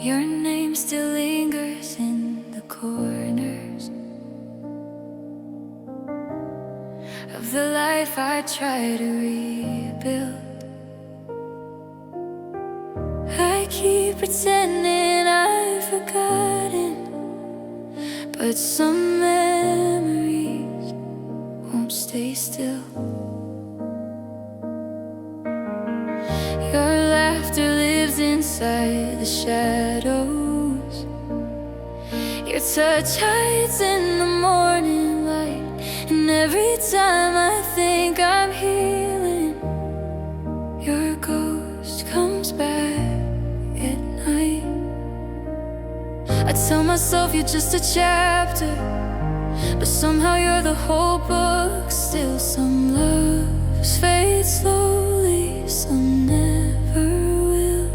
Your name still lingers in the corners of the life I try to rebuild. I keep pretending I've forgotten, but some memories won't stay still. Your laughter lives inside the shadows. Your touch hides in the morning light. And every time I think I'm healing, your ghost comes back at night. I tell myself you're just a chapter, but somehow you're the whole book. Still some loves fade slowly, some never will.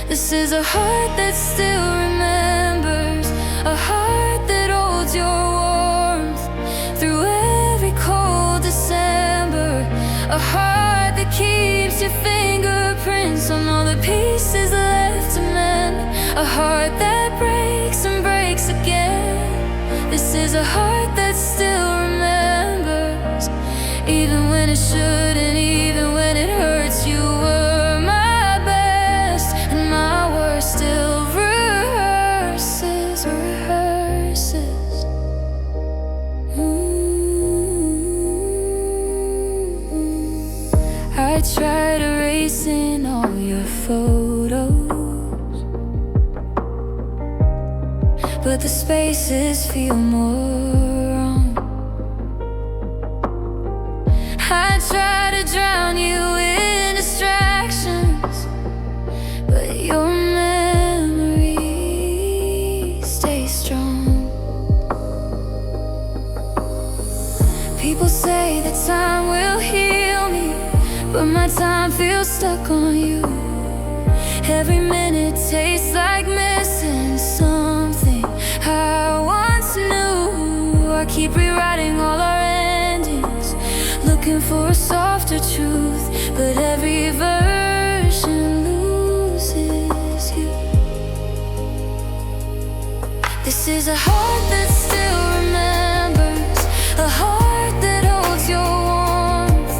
This is a heart that still remembers, a heart that holds your warmth through every cold December, a heart that keeps your fingerprints on all the pieces left to mend, a heart that breaks and breaks again. This is a heart that still remembers, even when it shouldn't, even when it hurts. You were my best, and my worst still rehearses. I tried erasing all your photos, but the spaces feel more wrong. I try to drown you in distractions, but your memory stays strong. People say that time will heal me, but my time feels stuck on you. Every minute tastes like missing something I once knew. I keep rewriting all our endings, looking for a softer truth, but every version loses you. This is a heart that still remembers, a heart that holds your warmth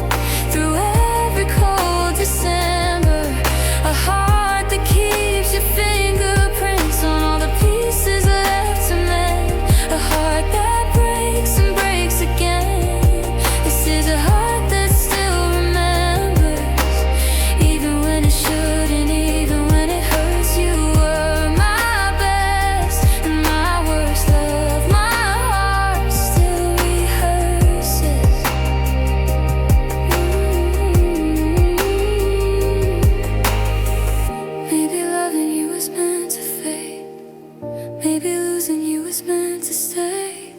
through every cold December, a heart that keeps your fingerprints on all the pieces left to mend, a heart that breaks and breaks again. This is a heart that still remembers, even when it shouldn't, even when it hurts. You were my best and my worst love. My heart still rehearses. Maybe loving you was meant to fade, maybe losing you was meant to stay.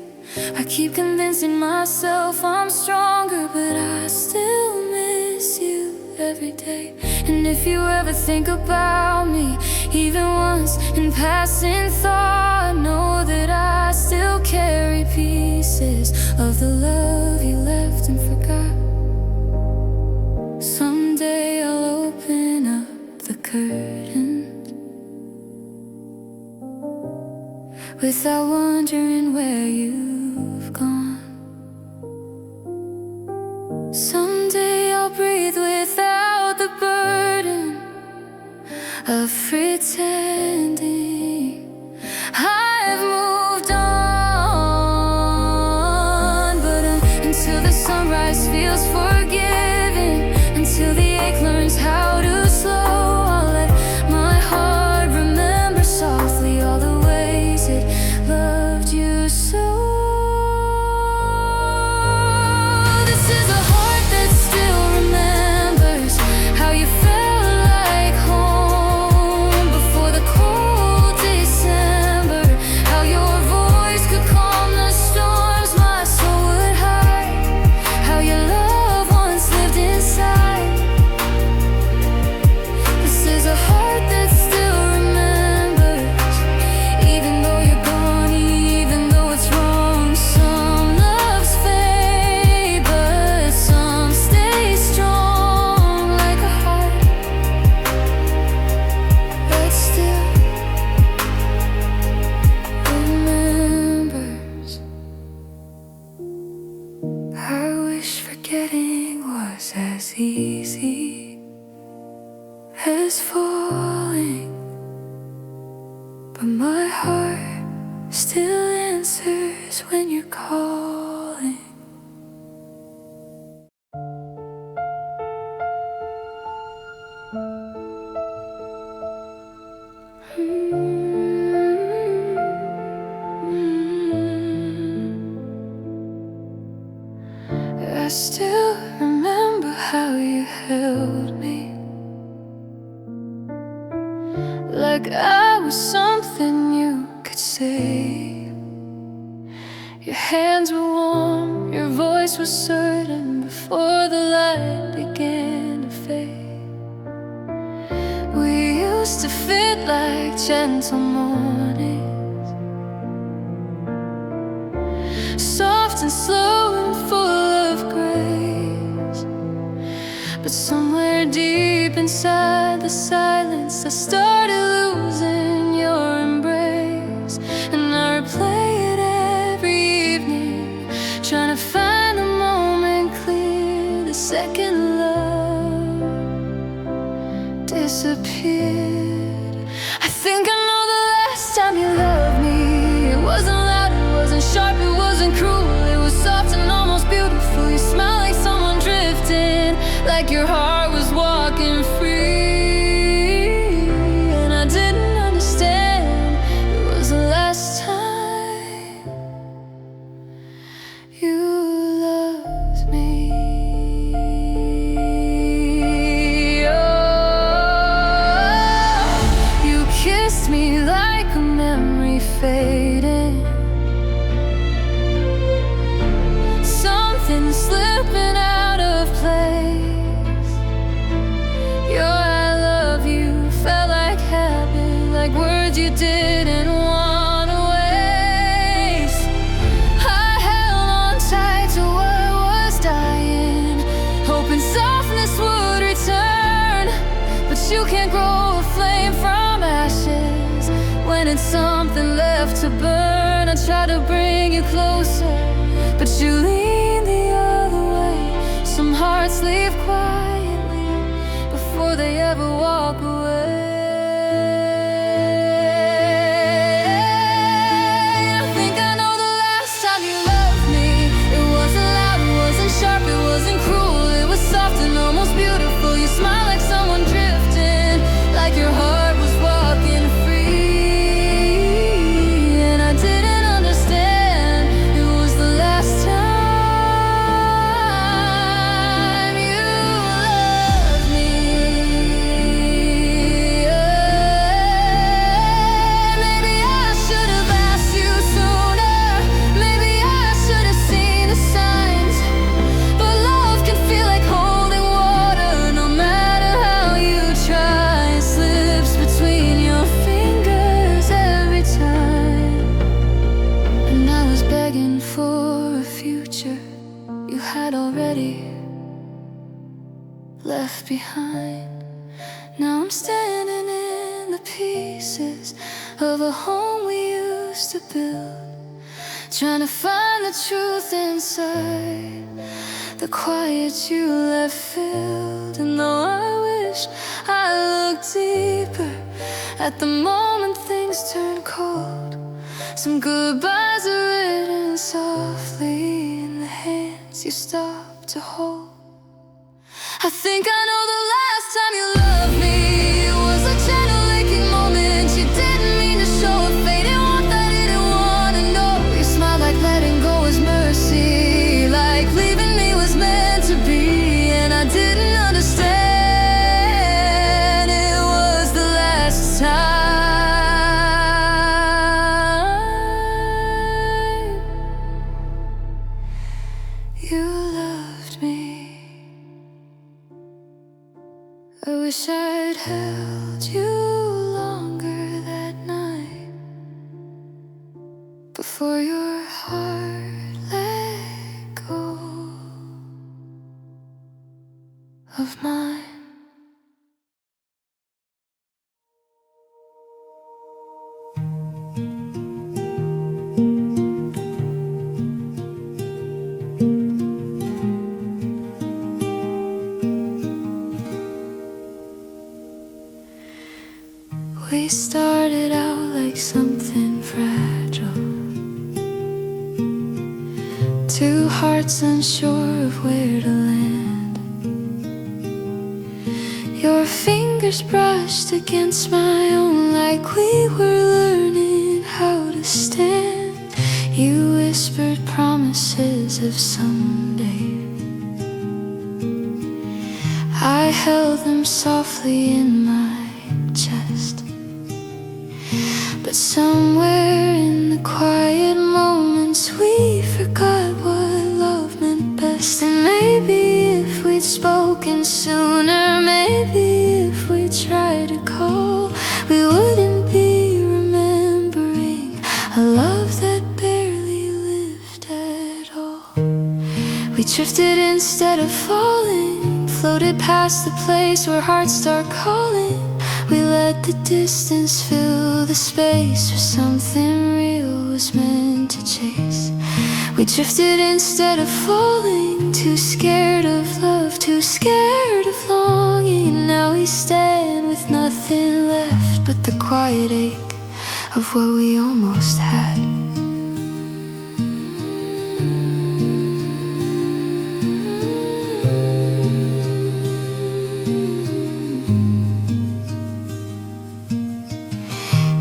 I keep convincing myself I'm stronger, but I still miss you every day. And if you ever think about me, even once in passing thought, know that I still carry pieces of the love you left and forgot. Someday I'll open up the curtains without wondering where you've gone. Someday I'll breathe without the burden of pretending I've moved on. But until the sunrise feels forgiving, until the ache learns how to slow, I'll let my heart remember softly all the ways it loved you so. This is a heart that still remembers how you felt like home before the cold falling, but my heart still answers when you're calling. I still remember how you held me, like I was something you could save. Your hands were warm, your voice was certain before the light began to fade. We used to fit like gentle mornings, soft and slow and full of grace. But somewhere deep inside the silence, I started losing your embrace. And I replay it every evening, trying to find a moment clear. The second love disappeared. I think I know the last time you loved me. It wasn't loud, it wasn't sharp, it wasn't cruel. It was soft and almost beautiful. You smiled like someone drifting, like your heart was walking free. And I didn't understand. It was the last time you loved me. Oh, you kissed me like a memory fading, something slipping out of place. Your I love you felt like habit, like words you didn't want to waste. I held on tight to what was dying, hoping softness would return. But you can't grow a flame from ashes when it's something left to burn. I try to bring you closer, but you lean the other way. Some hearts leave quietly before they ever walk away. I think I know the last time you loved me. It wasn't loud, it wasn't sharp, it wasn't cruel. It was soft and almost beautiful. You smiled like someone drifting, like your heart was walking free. And I didn't understand. It was the last time you loved me. Maybe I should have asked you sooner. Maybe I should have seen the signs. But love can feel like holding water, no matter how you try. It slips between your fingers every time. And I was begging for a future you had already left behind. Now I'm standing in the pieces of a home we used to build, trying to find the truth inside the quiet you left filled. And though I wish I looked deeper, at the moment things turn cold. Some goodbyes are written softly in the hands you stop to hold. I think I know the last time you loved me. It was a gentle aching moment. You didn't mean to show a fading warmth I didn't want to know. You smiled like letting go was mercy, like leaving me was meant to be. And I didn't understand. It was the last time you loved me. I wish I We started out like something fragile, two hearts unsure of where to land. Your fingers brushed against my own like we were learning how to stand. You whispered promises of someday. I held them softly in my chest. But somewhere in the quiet moments we forgot what love meant best. And maybe if we'd spoken sooner, maybe if we tried to call, we wouldn't be remembering a love that barely lived at all. We drifted instead of falling, floated past the place where hearts start calling. We let the distance fill the space where something real was meant to chase. We drifted instead of falling, too scared of love, too scared of longing. And now we stand with nothing left but the quiet ache of what we almost had.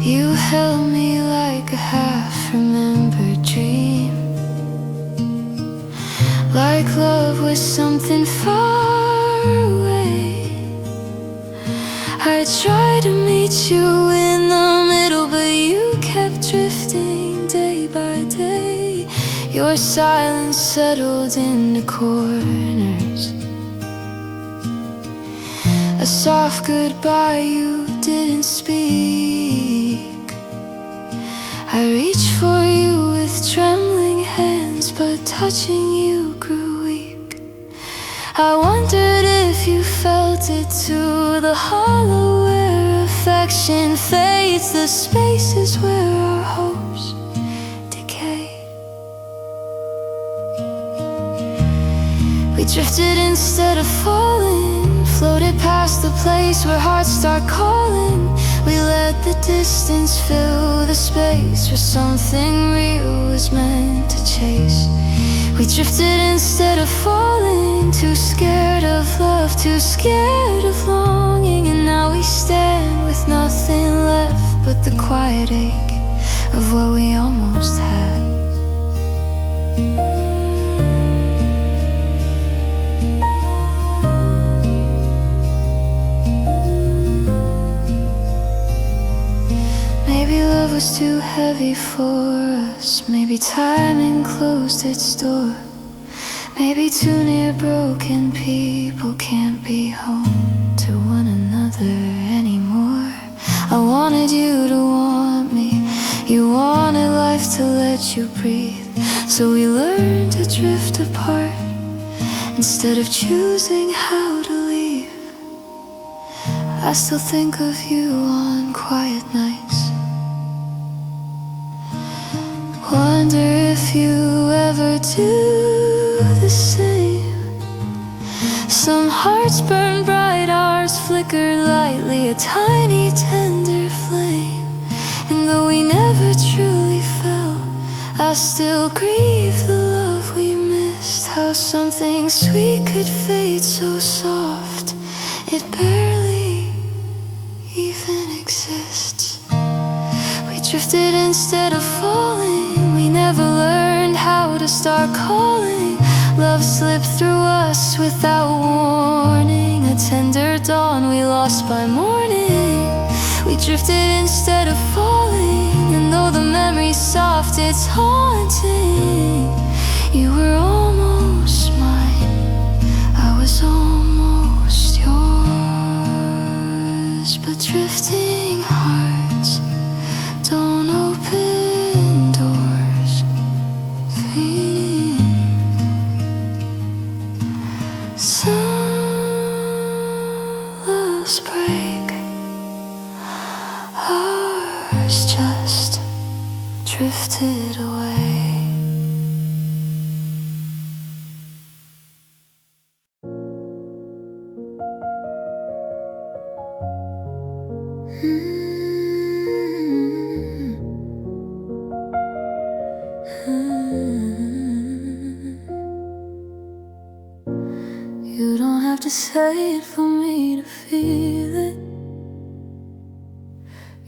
You held me like a half-remembered dream, like love was something far away. I tried to meet you in the middle, but you kept drifting day by day. Your silence settled into corners, a soft goodbye you didn't speak. I reached for you with trembling hands, but touching you grew weak. I wondered if you felt it too, the hollow where affection fades, the spaces where our hopes decay. We drifted instead of falling, floated past the place where hearts start calling. We let the distance fill the space where something real was meant to chase. We drifted instead of falling, too scared of love, too scared of longing. And now we stand with nothing left but the quiet ache of what we almost had. Maybe love was too heavy for us, maybe timing closed its door. Maybe too near broken people can't be home to one another anymore. I wanted you to want me, you wanted life to let you breathe. So we learned to drift apart instead of choosing how to leave. I still think of you on quiet nights, wonder if you ever do the same. Some hearts burn bright, ours flicker lightly, a tiny tender flame. And though we never truly fell, I still grieve the love we missed. How something sweet could fade so soft, it barely even exists. We drifted instead of falling, we never learned how to start calling. Love slipped through us without warning, a tender dawn we lost by morning. We drifted instead of falling, and though the memory's soft, it's haunting. You were almost mine, I was almost yours. But drifting hearts don't open doors. Some loves break, ours just drifted away. say it for me to feel it.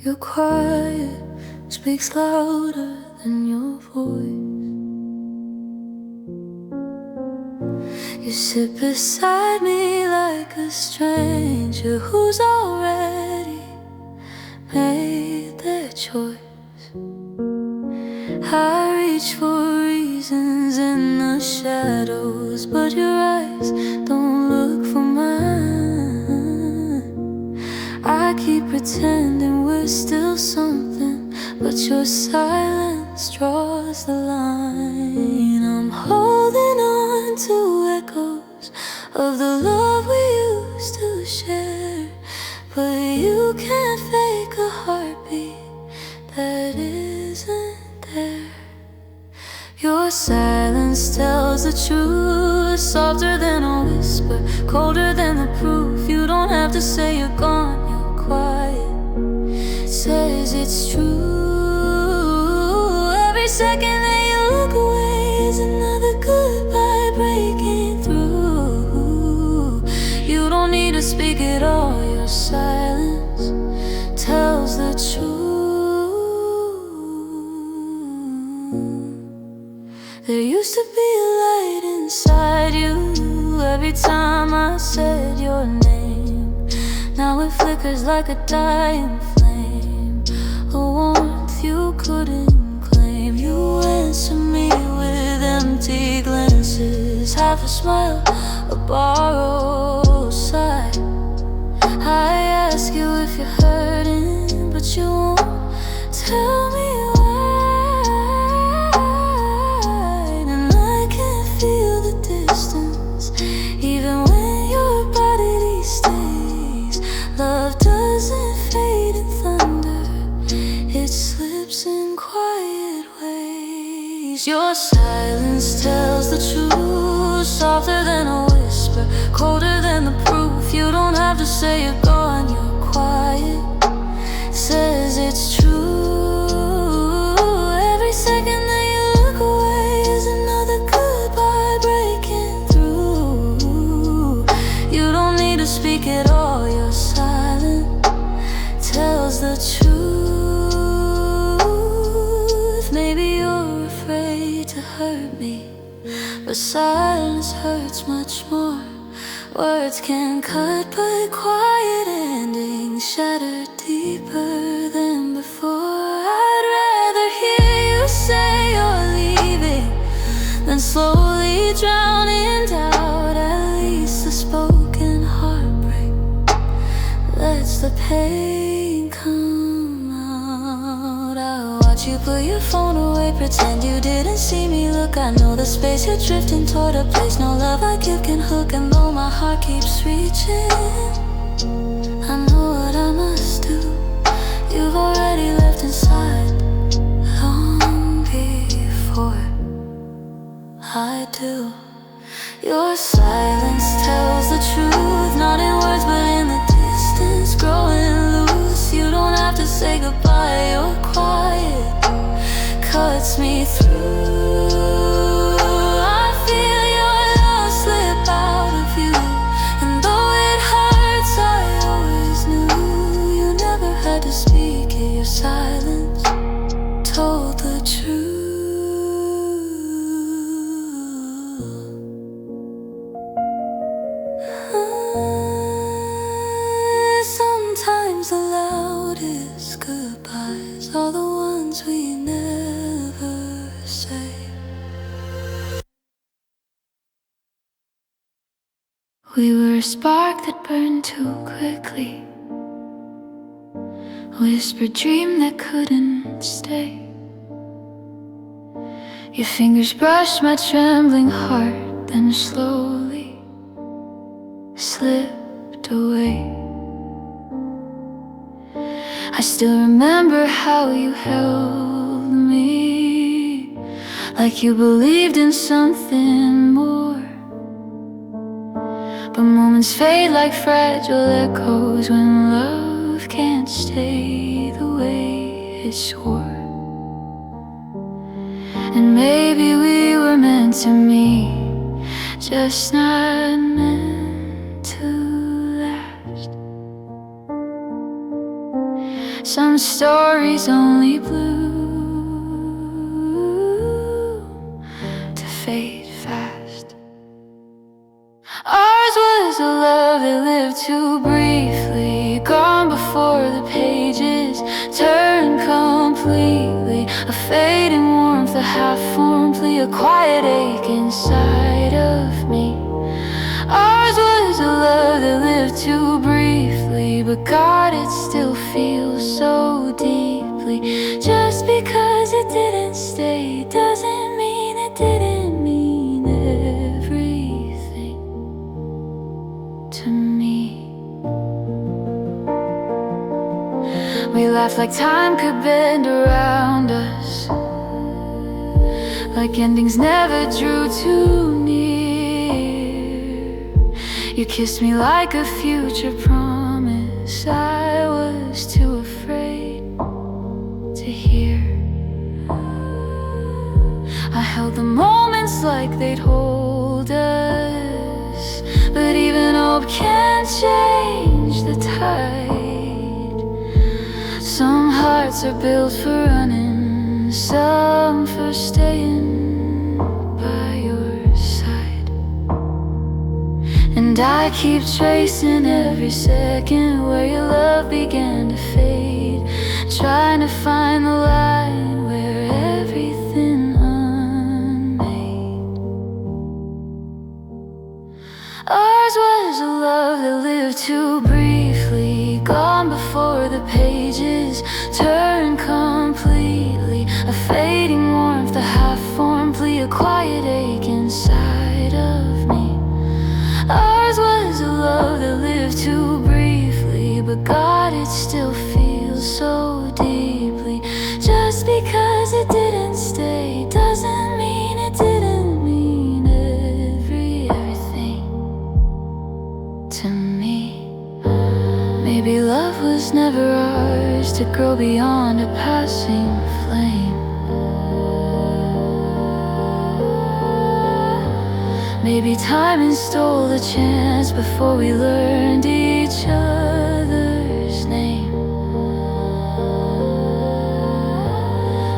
Your quiet speaks louder than your voice. You sit beside me like a stranger who's already made their choice. I reach for reasons in the shadows, but your eyes don't look for mine. I keep pretending we're still something, but your silence draws the line. I'm holding on to echoes of the love we used to share, but you can't fake a heartbeat that isn't there. Your silence tells the truth, softer than a whisper, colder than the proof. You don't have to say you're gone, you're quiet. It says it's true. Every second that you look away is another goodbye breaking through. You don't need to speak at all, your silence tells the truth. There used to be a light inside you every time I said your name. Now it flickers like a dying flame, a warmth you couldn't claim. You answer me with empty glances, half a smile, a borrowed sigh. I ask you if you're hurting, but you won't tell me why. And I can feel the distance, even when your body stays. Love doesn't fade in thunder, it slips in quiet ways. Your silence tells the truth, softer than a whisper, colder than the proof. You don't have to say you're gone, you're quiet. Says it's true. Every second that you look away is another goodbye breaking through. You don't need to speak at all, your silence tells the truth. Maybe you're afraid to hurt me, but silence hurts much more. Words can cut, but quiet endings shatter deeper than before. I'd rather hear you say you're leaving than slowly drown in doubt. At least the spoken heartbreak lets the pain come out. I watch you put your phone away, pretend you didn't see me. Look, I know the space you're drifting toward, a place no love I give can hook. And though my heart keeps reaching, I know what I must do. You've already left inside long before I do. Your silence tells the truth, not in words but in the distance, growing loose. You don't have to say goodbye, your quiet cuts me through. I feel your love slip out of you, and though it hurts, I always knew you never had to speak it. Your silence told the truth. Sometimes the loudest goodbyes are the ones we never say. We were a spark that burned too quickly, a whispered dream that couldn't stay. Your fingers brushed my trembling heart, then slowly slipped away. I still remember how you held me, like you believed in something more. But moments fade like fragile echoes when love can't stay the way it swore. And maybe we were meant to meet, just not meant to Some stories only bloom to fade fast. Ours was a love that lived too briefly, gone before the pages turned completely. A fading warmth, a half-formed plea, a quiet ache inside of me. Ours was a love that lived too briefly, but God, it still feels so deeply. Just because it didn't stay doesn't mean it didn't mean everything to me. We laughed like time could bend around us, like endings never drew too near. You kissed me like a future promise I was too afraid to hear. I held the moments like they'd hold us, but even hope can't change the tide. Some hearts are built for running, some for staying by your side. And I keep tracing every second where your love began to fade, trying to find the line where everything unmade. Ours was a love that lived too briefly, gone before the pages turned completely. A fading warmth, a half-formed plea, a quiet ache inside of me. Ours was a love that lived too briefly, but God, it still feels so deeply. Just because it didn't stay doesn't mean it didn't mean everything to me. Maybe love was never ours to grow beyond a passing flame. Maybe timing stole a chance before we learned each other's name.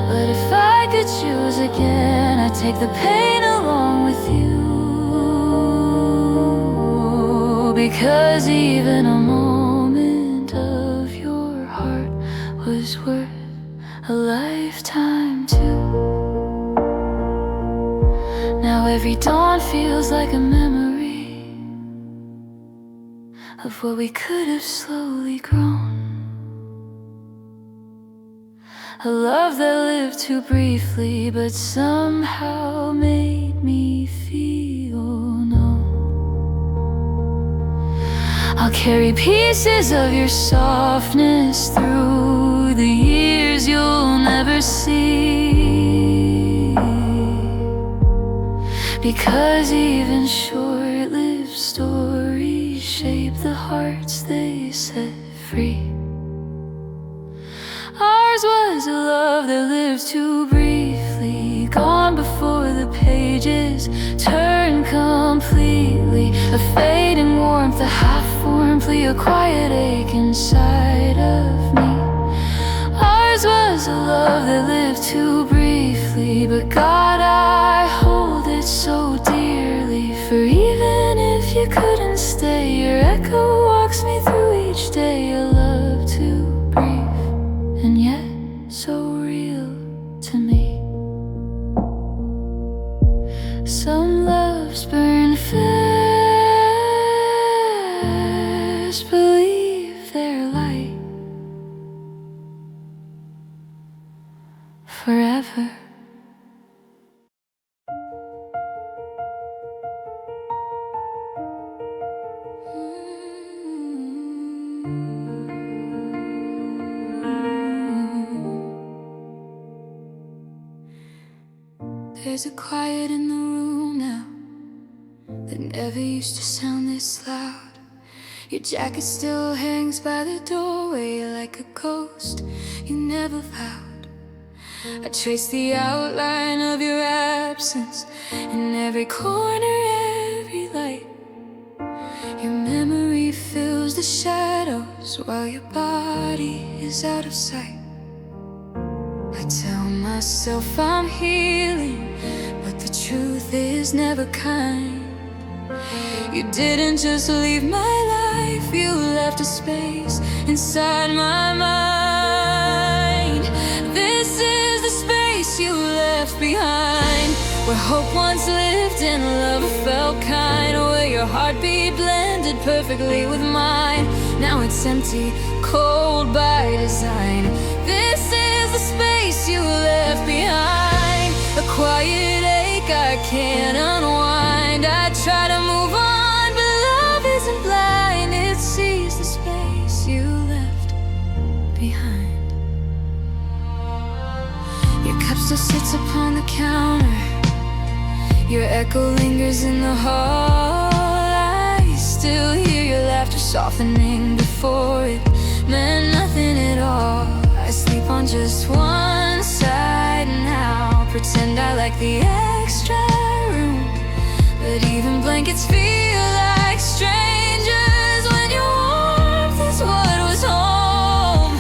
But if I could choose again, I'd take the pain along with you, because even a moment of your heart was worth a lifetime too. Now every dawn feels like a memory of what we could have slowly grown. A love that lived too briefly, but somehow made me feel known. I'll carry pieces of your softness through the years you'll never see, because even short-lived stories shape the hearts they set free. Ours was a love that lived too briefly, gone before the pages turned completely. A fading warmth, a half-formed plea, a quiet ache inside of me. Ours was a love that lived too briefly, but God, I hold it so dearly. For even if you couldn't stay, your echo walks me through each day. A love too brief and yet so real to me. Some loves burn fast, believe their light forever. There's a quiet in the room now that never used to sound this loud. Your jacket still hangs by the doorway like a ghost you never vowed. I trace the outline of your absence in every corner, every light. Your memory fills the shadows while your body is out of sight. I tell myself I'm healing, but the truth is never kind. You didn't just leave my life, you left a space inside my mind. This is the space you left behind, where hope once lived and love felt kind, where your heartbeat blended perfectly with mine. Now it's empty, cold by design. This is the space you left behind, a quiet ache I can't unwind. I try to move on, but love isn't blind. It sees the space you left behind. Your cup still sits upon the counter, your echo lingers in the hall. I still hear your laughter softening before it meant nothing at all. I sleep on just one side now, pretend I like the extra room, but even blankets feel like strangers when your warmth is what was home.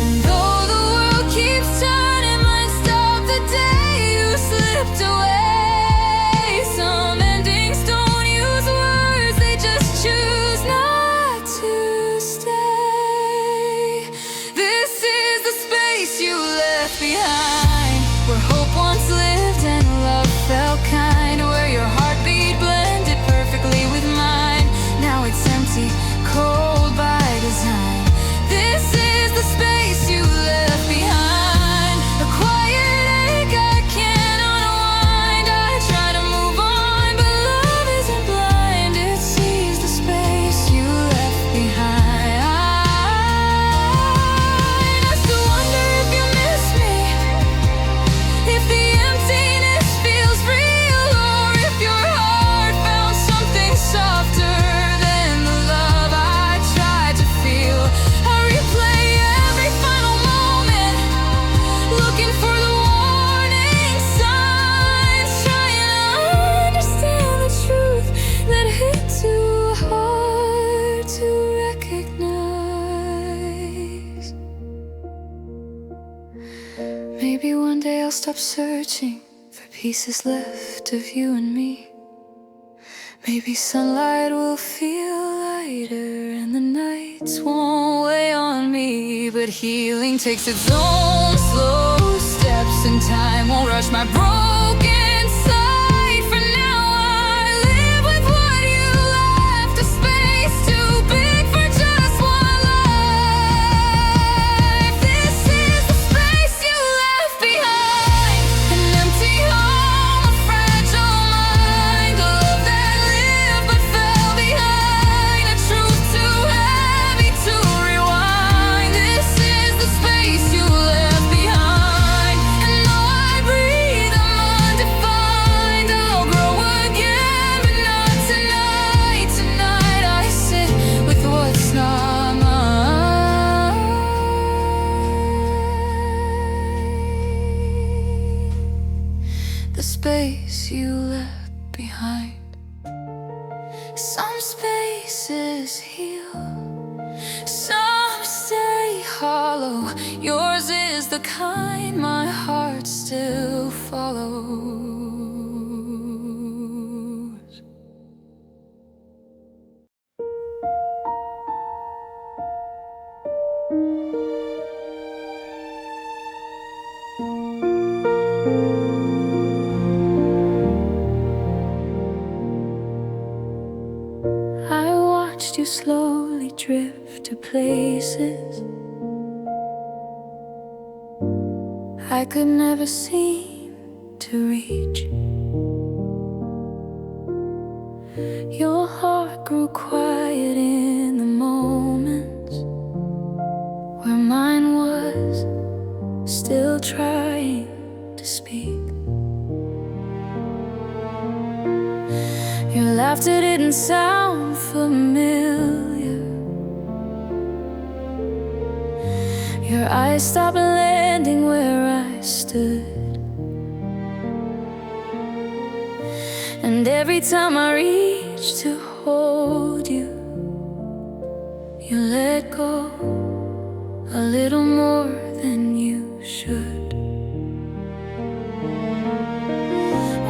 And though the world keeps turning, mine stopped the day you slipped away. Some endings don't use words, they just choose not to stay. This is the space you left behind, where hope once lived and love felt kind, where your heartbeat blended perfectly with mine. Now it's empty, cold by design. This is the space you left behind, a quiet ache I can't unwind. I try to move on, but love isn't blind. It sees the space you left behind. I still wonder if you miss me, if the emptiness feels real, or if your heart found something softer than the love I tried to feel. I replay every final moment, looking for the warning signs, trying to understand the truth that hit too hard to recognize. Maybe one day I'll stop searching for pieces left of you and me. Maybe sunlight will feel lighter and the nights won't weigh on me. But healing takes its own slow steps, and time won't rush my broken sight. For now I live with what you left, a space too big for just one life. This is the space you left behind, an empty home, a fragile mind, a love that lived but fell behind, a truth too heavy to rewind. This is the space you left behind, and though I breathe I'm undefined. I'll grow again, but not tonight. Tonight I sit with what's not mine. The space you left behind. Some spaces heal, some stay hollow. Yours is the kind my heart still follows. I watched you slowly drift to places I could never seem to reach. Your heart grew quiet in the moments where mine was still trying to speak. Your laughter didn't sound familiar. Your eyes stopped landing where I stood. And every time I reached to hold you, let go a little more than you should.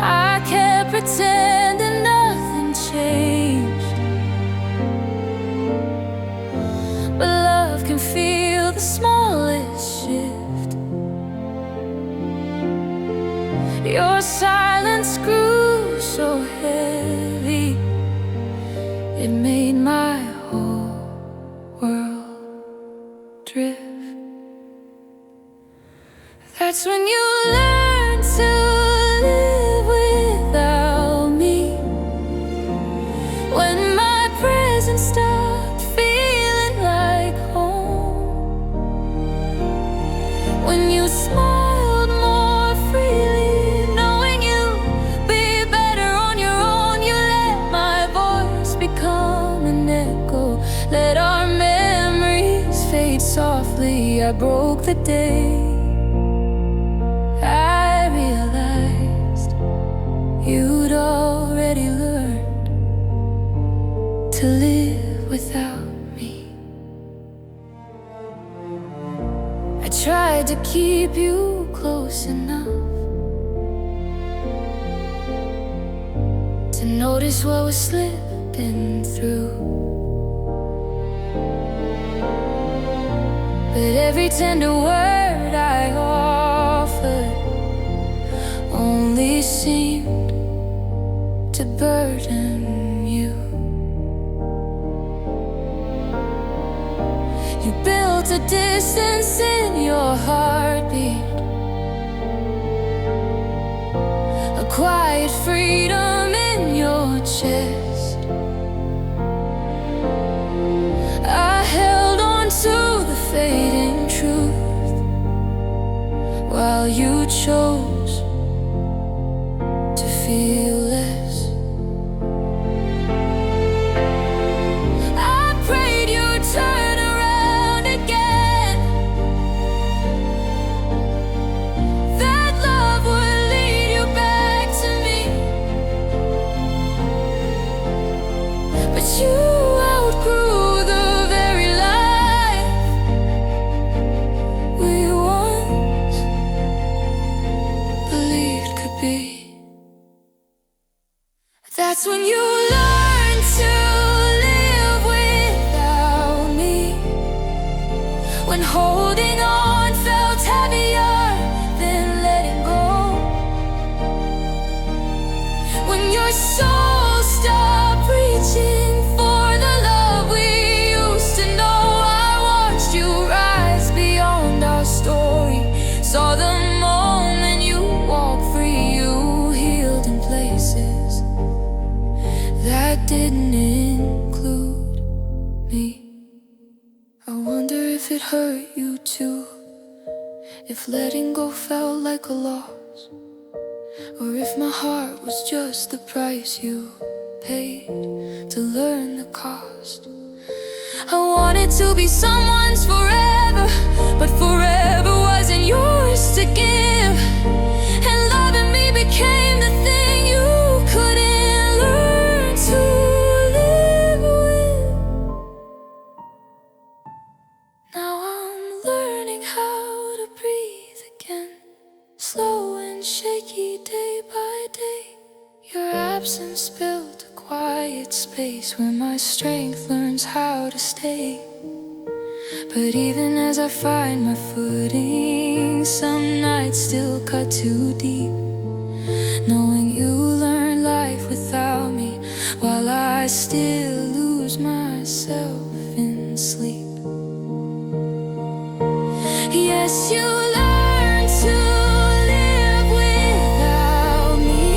I kept pretending nothing changed, but love can feel the smallest shift. Your silence grew so heavy, it made my whole world drift. That's when you learn to live without me. When my presence stopped feeling like home. When you smiled more freely, knowing you'd be better on your own. You let my voice become an echo, let our memories fade softly. I broke the day I realized you'd already learned to live without me. I tried to keep you close enough to notice what was slipping through, but every tender word I offered only seemed to burden you. You built a distance in your heartbeat, a quiet freedom in your chest. I held on to the fading truth while you chose to feel less. I prayed you'd turn around again, that love would lead you back to me, but you outgrew the very life we once believed could be. That's when you learn to live without me. When holding on felt heavier than letting go. When your soul stopped reaching for the love we used to know. I watched you rise beyond our story, saw the moment you walked free. You healed in places that didn't include me. I wonder if it hurt you too, if letting go felt like a loss, or if my heart was just the price you paid to learn the cost. I wanted to be someone's forever, but forever wasn't yours to give, and loving me became the thing you couldn't learn to live with. Now I'm learning how to breathe again, slow and shaky day by day. Your absence built a quiet space where my strength learns how to stay. But even as I find my footing, some nights still cut too deep, knowing you learn life without me, while I still lose myself in sleep. Yes, you learn to live without me,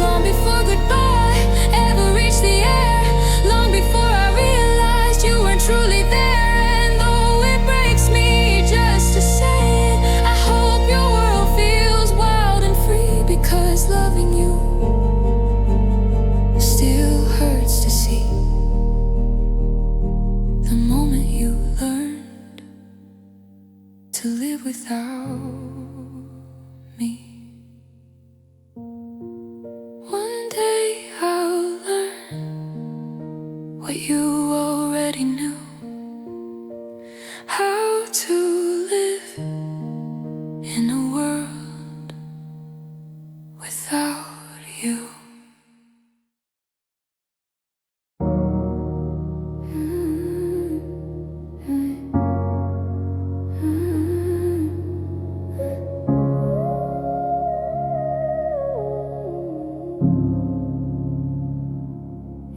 long before goodbye ever reached the air, long before I realized you weren't truly there. And though it breaks me just to say it, I hope your world feels wild and free, because loving you still hurts to see. The moment you learned to live without me. One day I'll learn what you already to live in a world without you.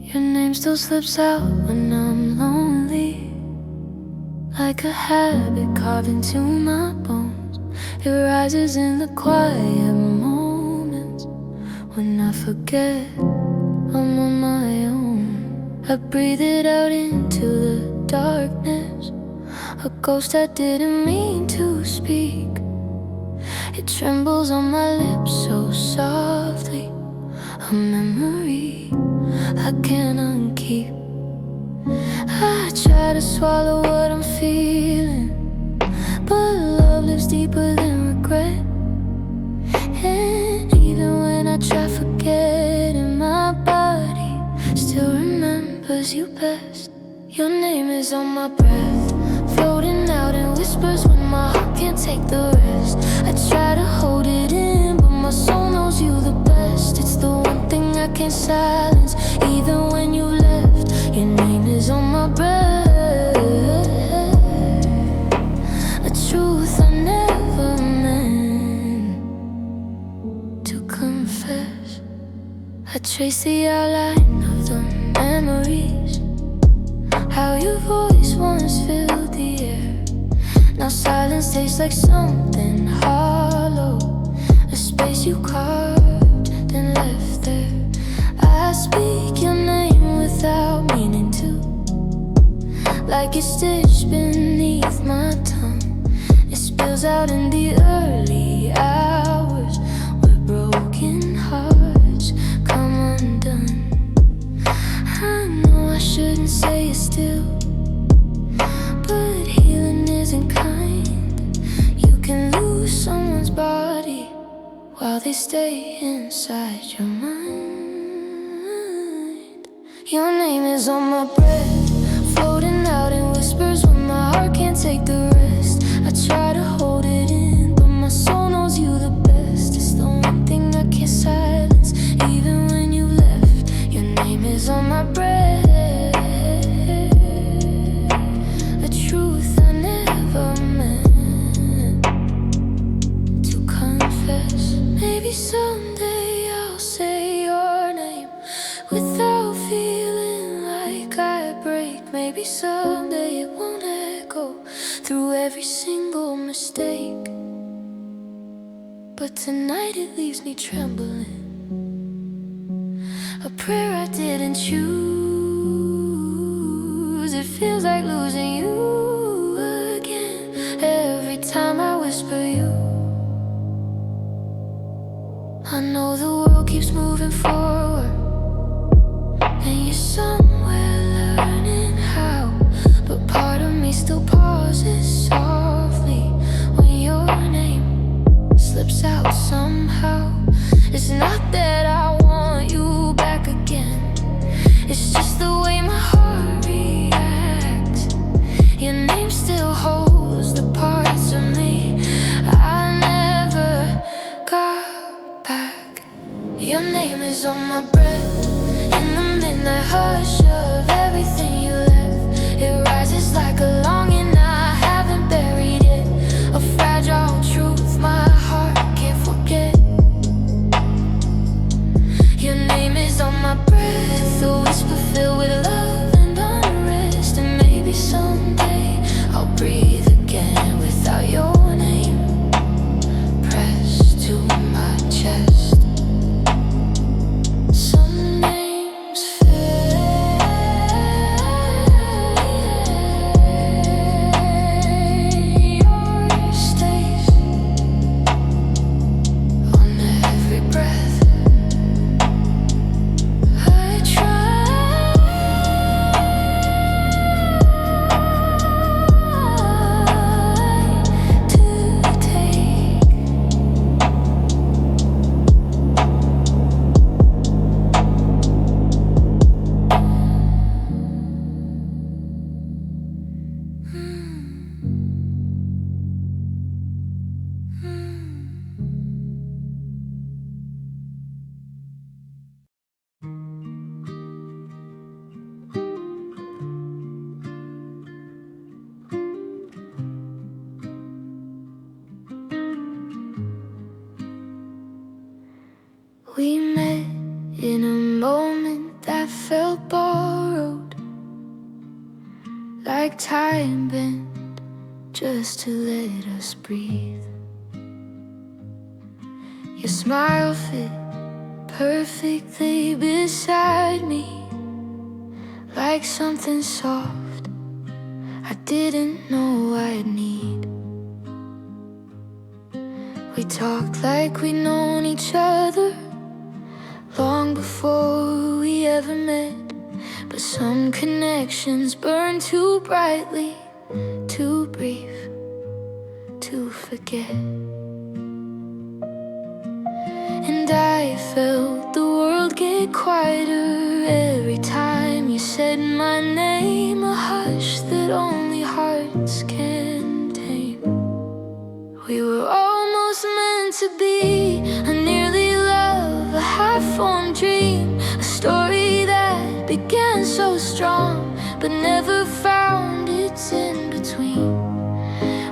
Your name still slips out when I'm lonely, like a habit carved into my bones. It rises in the quiet moments when I forget I'm on my own. I breathe it out into the darkness, a ghost I didn't mean to speak. It trembles on my lips so softly, a memory I can't unkeep. I try to swallow what I'm feeling, but love lives deeper than regret. And even when I try forgetting, my body still remembers you best. Your name is on my breath, floating out in whispers when my heart can't take the rest. I try to hold it in, but my soul knows you the best. It's the one thing I can't silence, even when you left. Your name is on my breath, a truth I never meant to confess. I trace the outline of the memories, how your voice once filled the air. Now silence tastes like something hollow, a space you carved and left there. I speak your name without meaning to, like it's stitched beneath my tongue. It spills out in the early hours where broken hearts come undone. I know I shouldn't say it still, but healing isn't kind. You can lose someone's body while they stay inside your mind. Your name is on my breath, floating out in whispers when my heart can't take the rest. I try to hold it in, but my soul knows you the best. It's the one thing I can't silence, even when you left. Your name is on my breath, a truth I never meant to confess. Maybe someday I'll say your name without feeling like I break. Maybe someday it won't echo through every single mistake, but tonight it leaves me trembling, a prayer I didn't choose. It feels like losing you again every time I whisper you. I know the world keeps moving forward, and you're somewhere learning how, but part of me still pauses softly when your name slips out somehow. It's not that I want you back again, it's just the way my heart reacts. Your name still holds the parts of me I never got back. Your name is on We met in a moment that felt borrowed, like time bent just to let us breathe. Your smile fit perfectly beside me, like something soft I didn't know I'd need. We talked like we'd known each other long before we ever met, but some connections burn too brightly, too brief to forget. And I felt the world get quieter every time you said my name, a hush that only hearts can tame. We were almost meant to be, a nearly love, a half-formed dream, a story that began so strong but never found its in-between.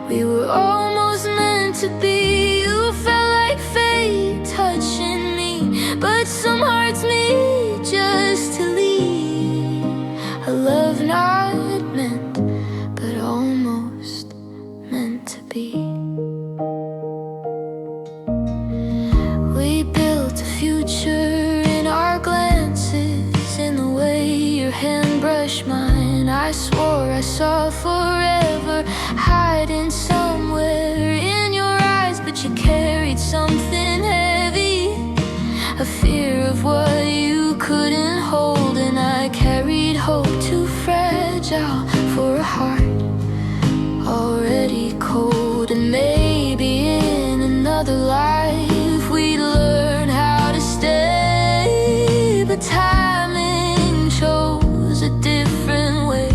We were almost meant to be, you felt like fate touching me, but some hearts meet just to leave. A love not meant, but almost meant to be. We built a future in our glances, in the way your hand brushed mine. I swore I saw forever hiding somewhere in your eyes, but you carried something heavy, a fear of what you couldn't hold. And I carried hope too fragile for a heart already cold. And maybe in another life we'd learn how to stay, but timing chose a different way.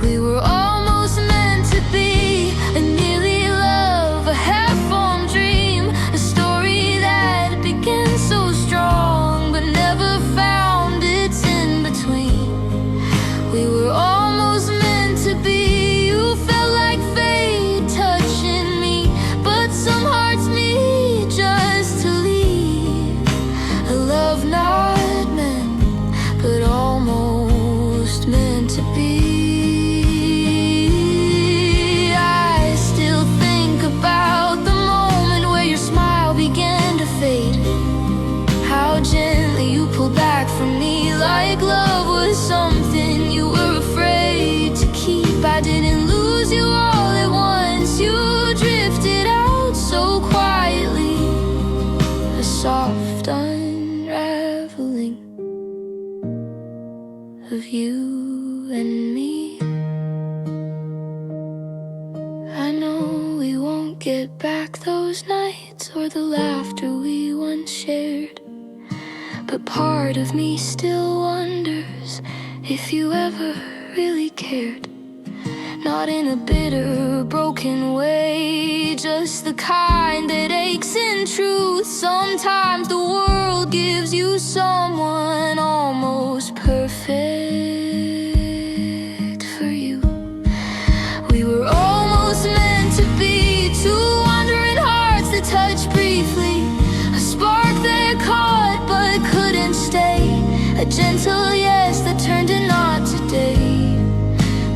We were almost meant to be, a nearly love, a half-formed dream, a story that began so strong but never found its in-between. We were almost meant to be, you felt like fate touching me, but some hearts meet just to leave. A love not meant, but almost meant to be. I still think about the moment where your smile began to fade, how gently you pulled back from me, like love was something you were afraid to keep. I didn't lose you all at once, you drifted out so quietly, a soft unraveling of you and me. I know we won't get back those nights or the laughter we once shared, but part of me still wonders if you ever really cared. Not in a bitter, broken way, just the kind that aches in truth. Sometimes the world gives you someone almost perfect for you. We were almost meant to be, two wandering hearts that touched briefly, a spark that caught but couldn't stay, a gentle yes that turned to not today.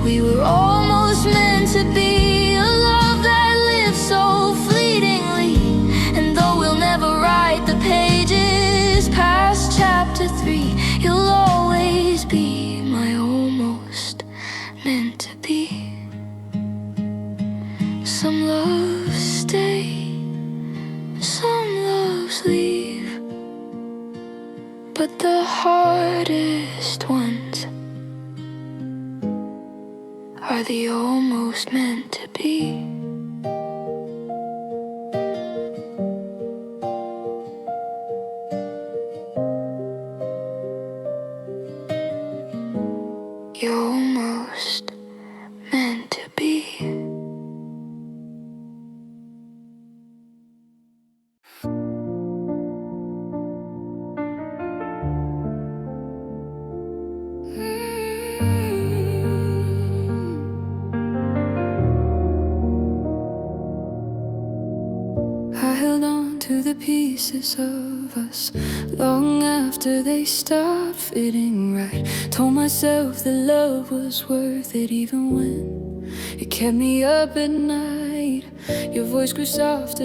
We were almost meant to be, a love that lives so fleetingly, and though we'll never write the pages past chapter 3, you'll always be my almost meant to be. Some loves stay, some loves leave, but the hardest ones are the almost meant to be. You're almost meant to be. held on to the pieces of us long after they stopped fitting right. Told myself that love was worth it even when it kept me up at night. Your voice grew softer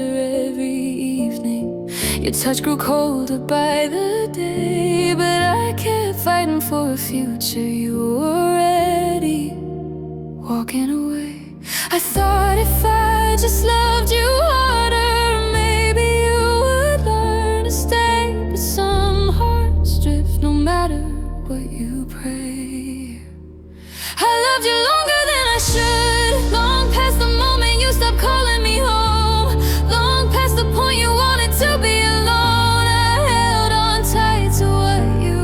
every evening, your touch grew colder by the day. But I kept fighting for a future. You were already walking away. I thought if I just loved you harder, maybe you would learn to stay. But some hearts drift no matter what you pray. I loved you longer than I should, long past the moment you stopped calling me home, long past the point you wanted to be alone. I held on tight to what you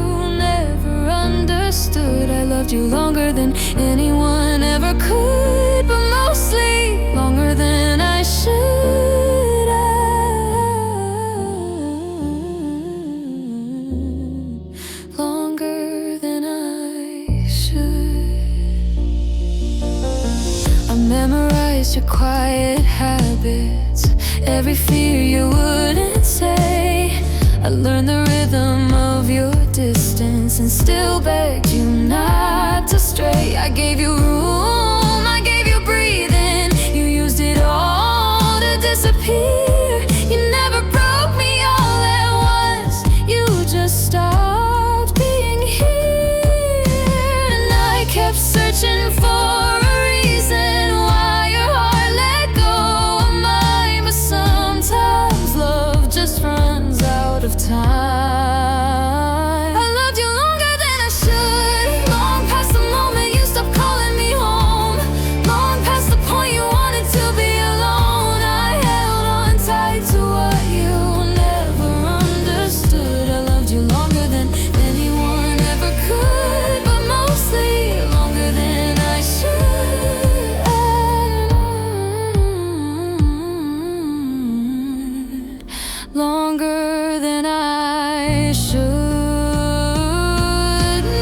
never understood. I loved you longer than anyone ever could, but mostly longer than I should have. Longer than I should. I memorized your quiet habits, every fear you wouldn't say. I learned the rhythm of your distance and still begged you not to stray. I gave you room, I gave you breathing, you used it all to disappear. You never broke me all at once, you just stopped being here. And I kept searching for a reason why your heart let go of mine. But sometimes love just runs out of time. Longer than I should.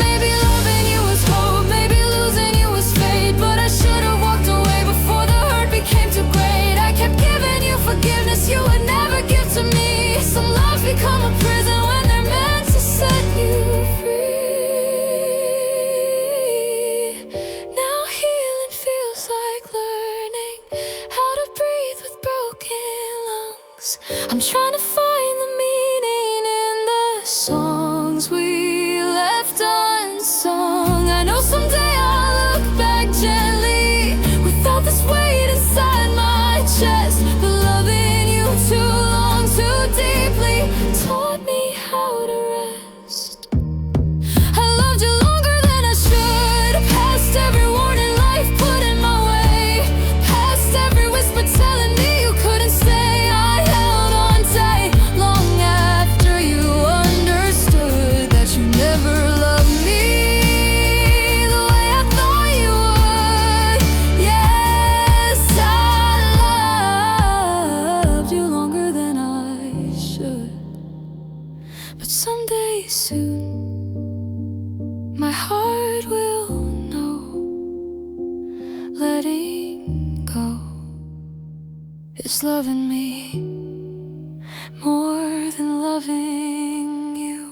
Maybe loving you was hope, maybe losing you was fate, but I should have walked away before the hurt became too great. I kept giving you forgiveness you would never give to me. Some loves become a prison when they're meant to set you free. Now healing feels like learning how to breathe with broken lungs. I'm trying to find the meaning in the songs we left unsung. I know someday I'll look back gently without this weight inside my chest. But loving you too long, too deeply taught me how to rest. I loved you longer than I should, past every warning life put in my way, past every whisper telling me you couldn't stay. But someday soon, my heart will know letting go is loving me more than loving you.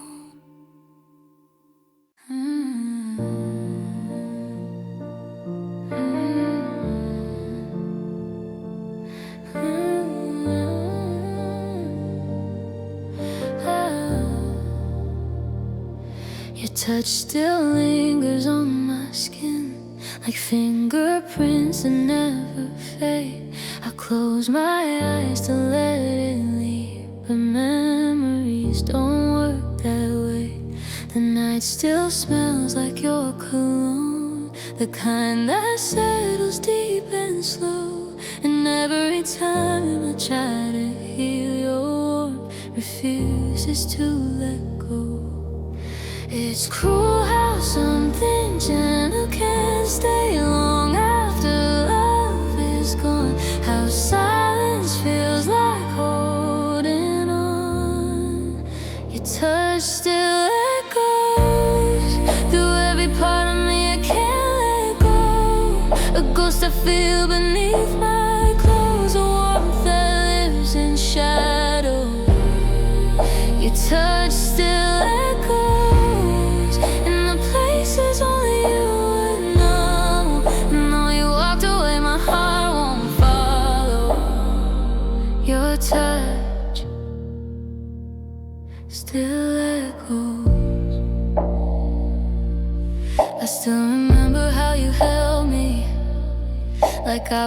Your touch still lingers on my skin, like fingerprints that never fade. I close my eyes to let it leave, but memories don't work that way. The night still smells like your cologne, the kind that settles deep and slow. And every time I try to heal, your warmth refuses to let go. It's cruel how something gentle can stay long after love is gone. How silence feels like holding on. Your touch still echoes through every part of me I can't let go. A ghost I feel beneath my clothes, a warmth that lives in shadow.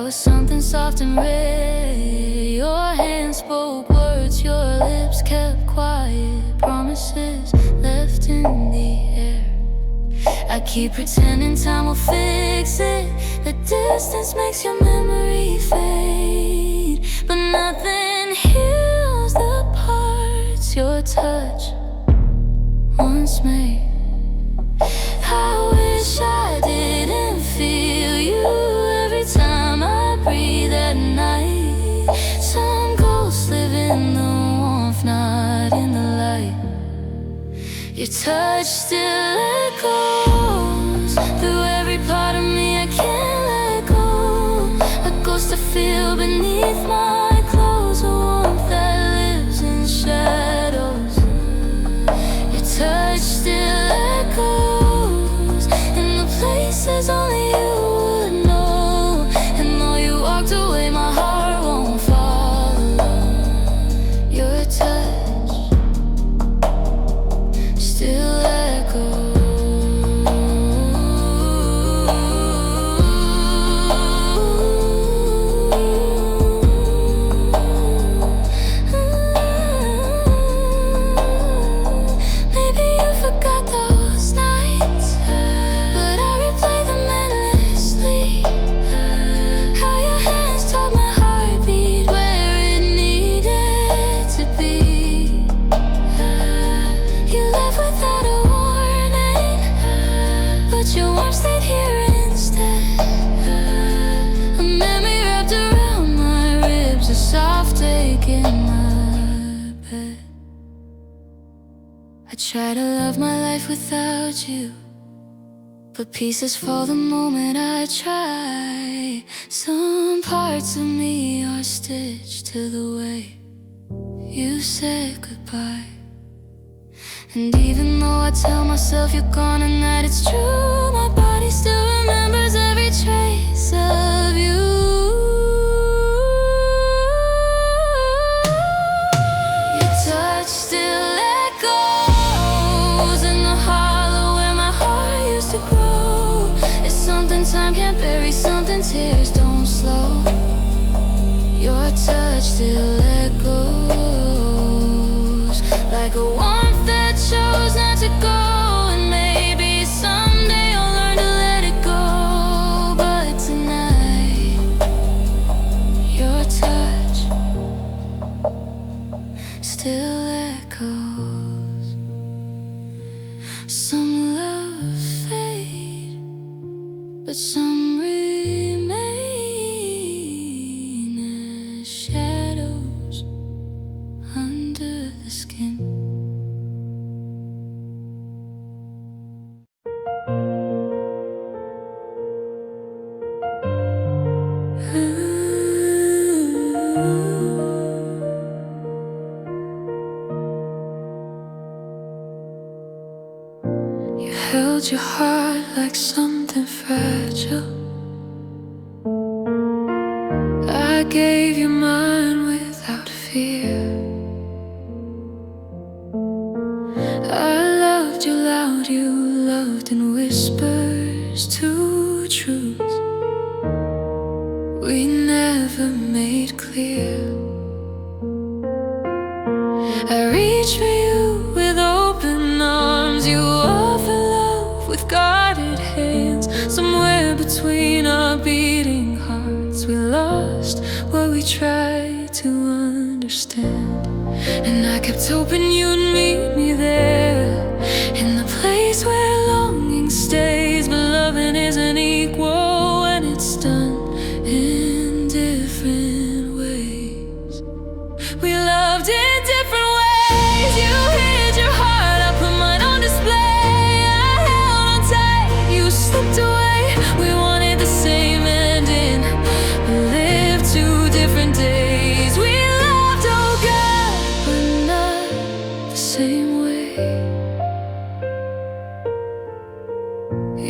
was something soft and rare. Your hands spoke words, your lips kept quiet. Promises left in the air. I keep pretending time will fix it. The distance makes your memory fade, but nothing heals the parts your touch once made. I wish I didn't feel you every time I breathe at night. Some ghosts live in the warmth, not in the light. Your touch still echoes through every part of me I can't let go. A ghost I feel beneath my clothes, a warmth that lives in shadows. Your touch still echoes in the places only you would know. And though you walked away, my heart won't follow. Your touch still echoes. Maybe you forgot those nights, but I replay them endlessly. How your hands told my heartbeat where it needed to be. You left without a warning, but your warmth stayed here instead. A memory wrapped around my ribs, a soft ache in my bed. I try to love my life without you, but pieces fall the moment I try. Some parts of me are stitched to the way you said goodbye. And even though I tell myself you're gone and that it's true, my body still remembers every trace of you. Your touch still echoes in the hollow where my heart used to grow. It's something time can't bury, something tears don't slow. Your touch still echoes like a warmth that chose not to go. And maybe someday you'll learn to let it go. But tonight, your touch still echoes. Some love fade, but some remain as shadows under the skin. You held your heart like something fragile. I gave you mine without fear. I loved you loud, you loved in whispers, two truths we never made clear. I reach for you with open arms, you offer love with guarded hands. Somewhere between our beating hearts, we lost what we tried to understand. And I kept hoping you'd meet me there, in the place where longing stays. But loving isn't equal when it's done in different ways. We loved in different ways. You hid your heart, I put mine on display. I held on tight, you slipped away. We wanted the same ending, but lived two different days. We loved, oh God, but not the same way.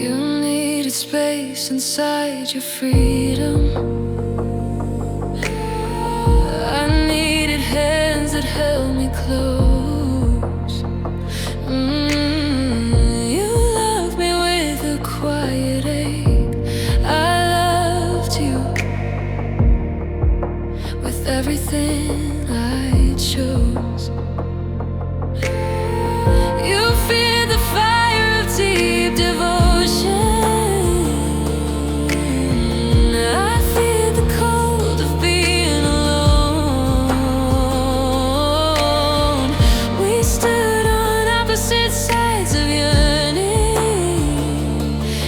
You needed space inside your freedom. I needed hands that held me close. You loved me with a quiet ache. I loved you everything I chose. You fear the fire of deep devotion. I fear the cold of being alone. We stood on opposite sides of yearning,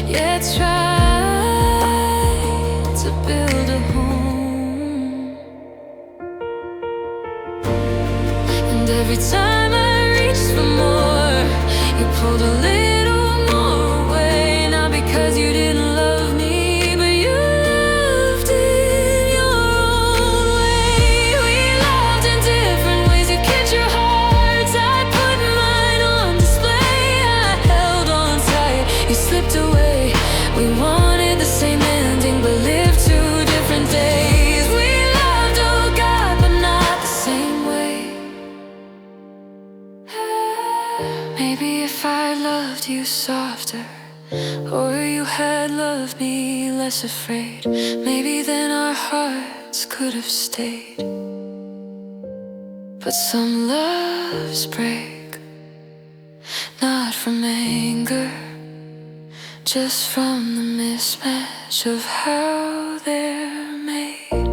yet tried to build a home. And every time I reached for more, you pulled a little more away. Not because you didn't love me, but you loved in your own way. We loved in different ways. You kept your hearts, I put mine on display. I held on tight, you slipped away. We wanted the same ending, but lived two different days. We loved, oh God, but not the same way. Maybe if I loved you softer, or you had loved me less afraid, maybe then our hearts could have stayed. But some loves break, not from anger, just from the mismatch of how they're made.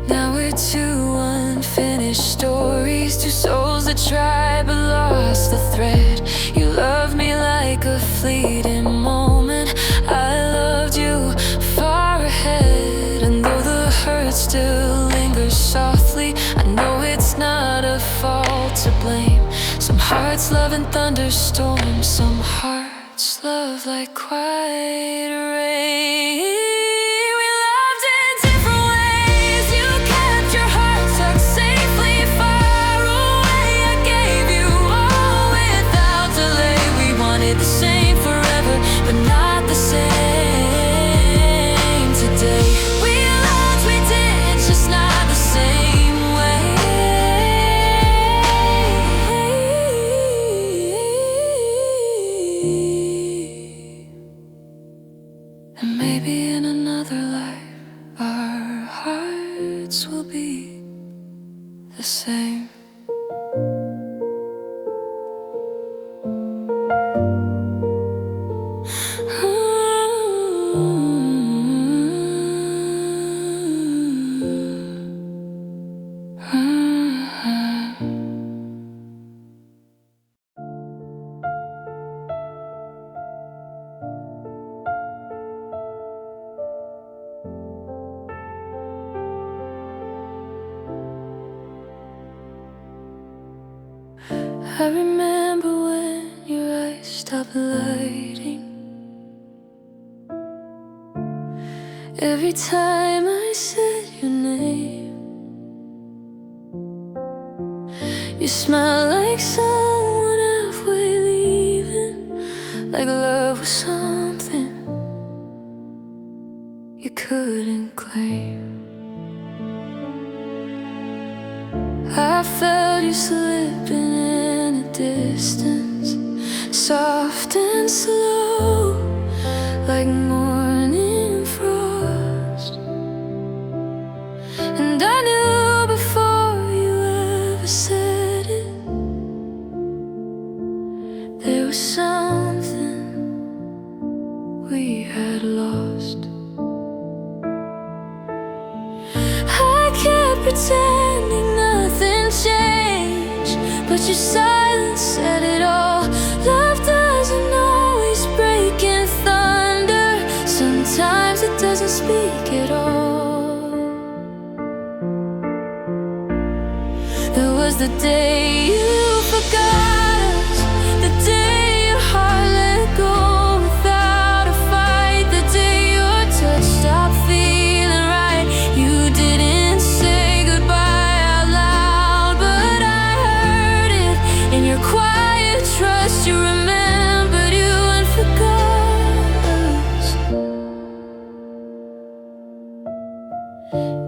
Now we're two unfinished stories, two souls that tried but lost the thread. You loved me like a fleeting moment, I loved you far ahead. And though the hurt still lingers softly, I know it's not a fault to blame. Some hearts love in thunderstorms, some hearts love like quiet rain. We loved in different ways. You kept your heart tucked safely far away. I gave you all without delay. We wanted the same forever, but not the same today. We loved, we did, just not the same way. And maybe in another life, our hearts will be the same. I remember when your eyes stopped lighting. Every time I said your name, you smiled like someone halfway leaving, like love was something you couldn't claim. I felt you slipping in the distance, soft and slow, like morning frost. And I knew before you ever said it, there was something we had lost. I kept pretending nothing changed, but your silence said it all. Love doesn't always break in thunder, sometimes it doesn't speak at all. There was the day you forgot us, the day your heart let go without a fight, the day your touch stopped feeling right. You didn't say goodbye out loud, but I heard it in your quiet trust. You remembered you and forgot us.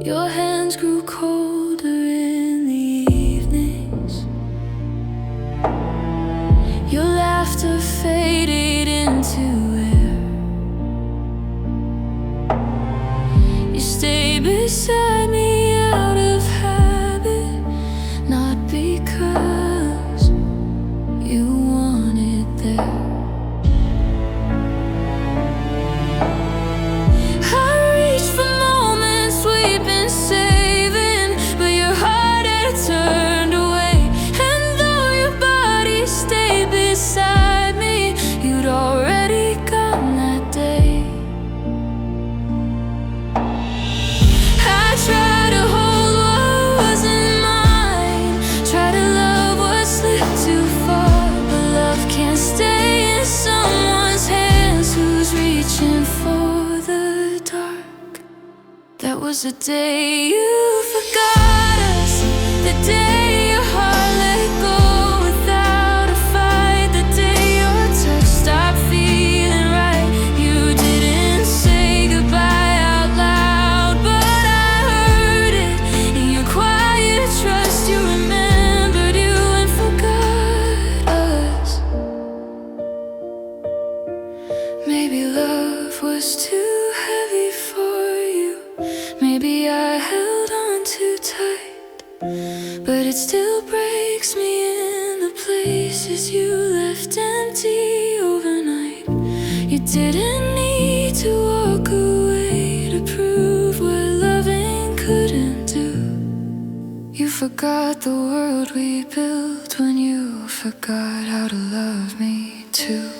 Your hands grew colder in the evenings, your laughter faded into air. You stayed beside me out of habit, was the day you forgot us, the day your heart let go without a fight, the day your touch stopped feeling right. You didn't say goodbye out loud, but I heard it in your quiet trust. You remembered you and forgot us. Maybe love was too heavy for you, maybe I held on too tight, but it still breaks me in the places you left empty overnight. You didn't need to walk away to prove what loving couldn't do. You forgot the world we built when you forgot how to love me too.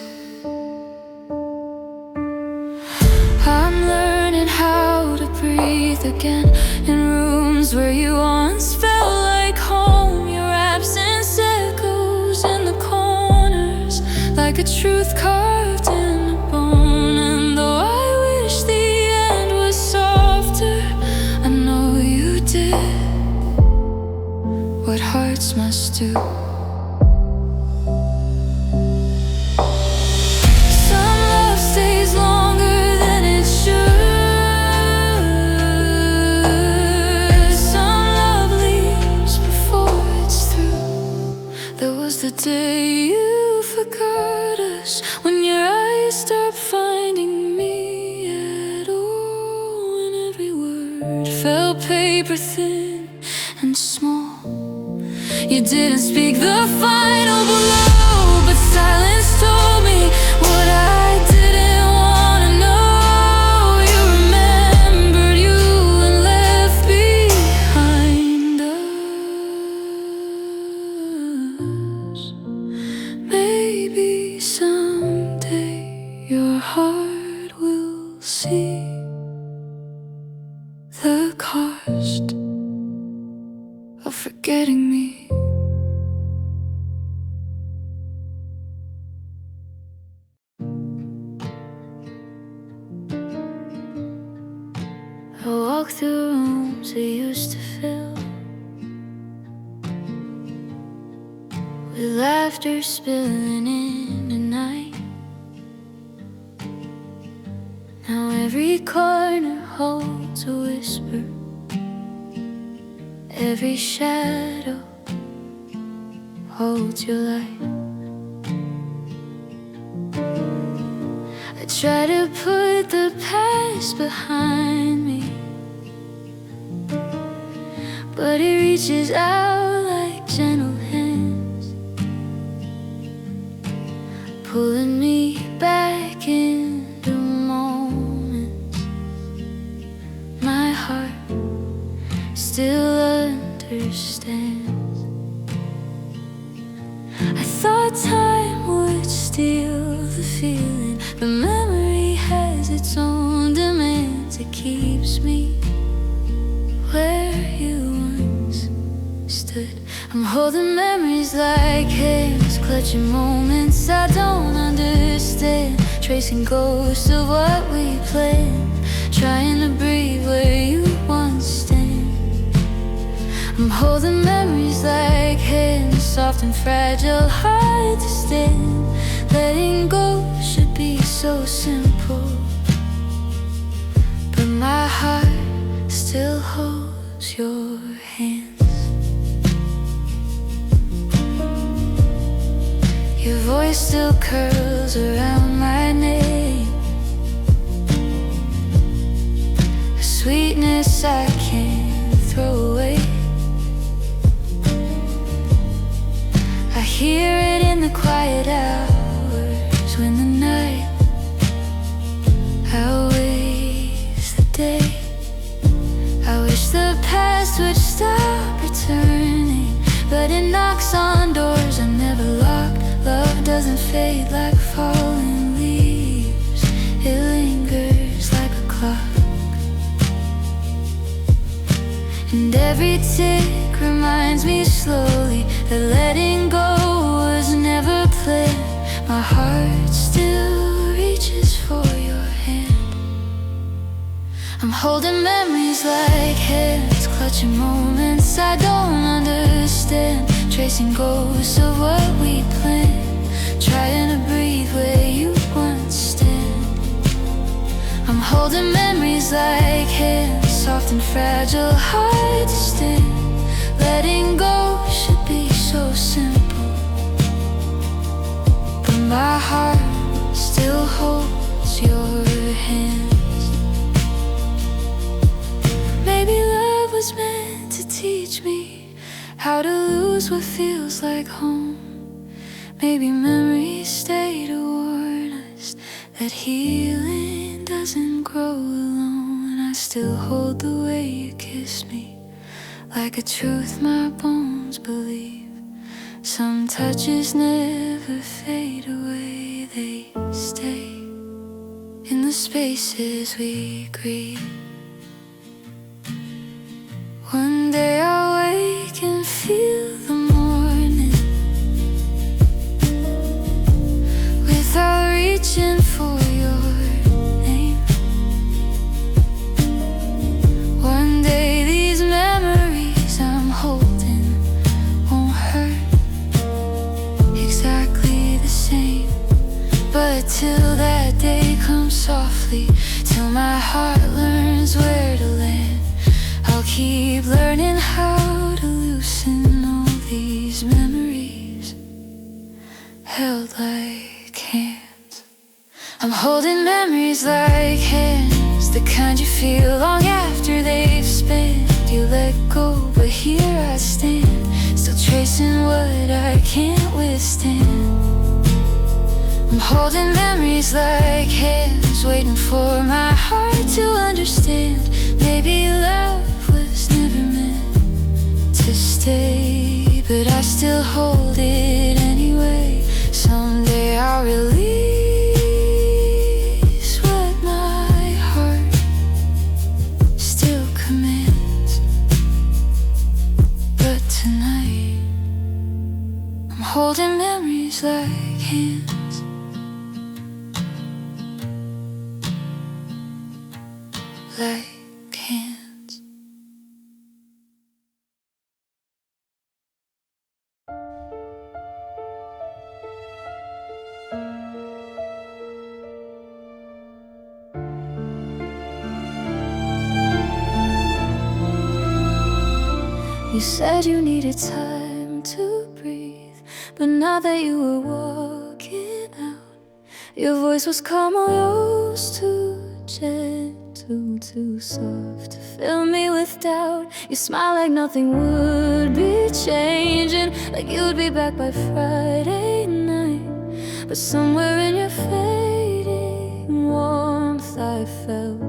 I'm learning how to breathe again in rooms where you once felt like home. Your absence echoes in the corners like a truth carved in the bone. And though I wish the end was softer, I know you did what hearts must do. Some love stays longer than it should. Some love leaves before it's through. There was the day you forgot us, when your eyes stopped finding me at all, and every word felt paper thin and small. You didn't speak the final blow, but silence told me what I didn't want to know. You remembered you and left behind us. Maybe someday your heart will see the cost of forgetting me. I walk through rooms we used to fill with laughter spilling in the night. Now every corner holds a whisper, every shadow holds your light. I try to put the past behind me, but it reaches out like gentle hands, pulling me back into moments my heart still understands. I thought time would steal the feeling, but memory has its own demands. It keeps me where you once stood. I'm holding memories like hands, clutching moments I don't understand, tracing ghosts of what we planned, trying to breathe where you once stand. I'm holding memories like hands, soft and fragile, hard to stand. Letting go should be so simple, but my heart still holds your hands. Your voice still curls around my name, a sweetness I can't throw away. I hear it in the quiet hours when the night outweighs the day. I wish the past would stop returning, but it knocks on doors I never locked. Love doesn't fade like falling leaves, it lingers like a clock. And every tick reminds me slowly that letting go was never planned. My heart still reaches for your hand. I'm holding memories like hands, clutching moments I don't understand, tracing ghosts of what we planned, trying to breathe where you once stand. I'm holding memories like hands, soft and fragile, hard to stand. Letting go should be so simple, but my heart still holds your hands. Maybe love was meant to teach me how to lose what feels like home. Maybe memories stay to warn us that healing doesn't grow alone. I still hold the way you kissed me, like a truth my bones believe. Some touches never fade away, they stay in the spaces we grieve. One day I'll wake and feel the morning without reaching for your name. One day these memories I'm holding won't hurt exactly the same. But till that day comes softly, till my heart learns where to land, I'll keep learning how to loosen all these memories held like hands. I'm holding memories like hands, the kind you feel long after they've spanned. You let go, but here I stand, still tracing what I can't withstand. I'm holding memories like hands, waiting for my heart to understand. Maybe love was never meant to stay, but I still hold it anyway. Someday I'll release what my heart still commands. But tonight I'm holding memories like hands, like hands. You said you needed time to breathe, but now that you were walking out, your voice was calm, almost too gentle, too soft to fill me with doubt. You smile like nothing would be changing, like you'd be back by Friday night. But somewhere in your fading warmth I felt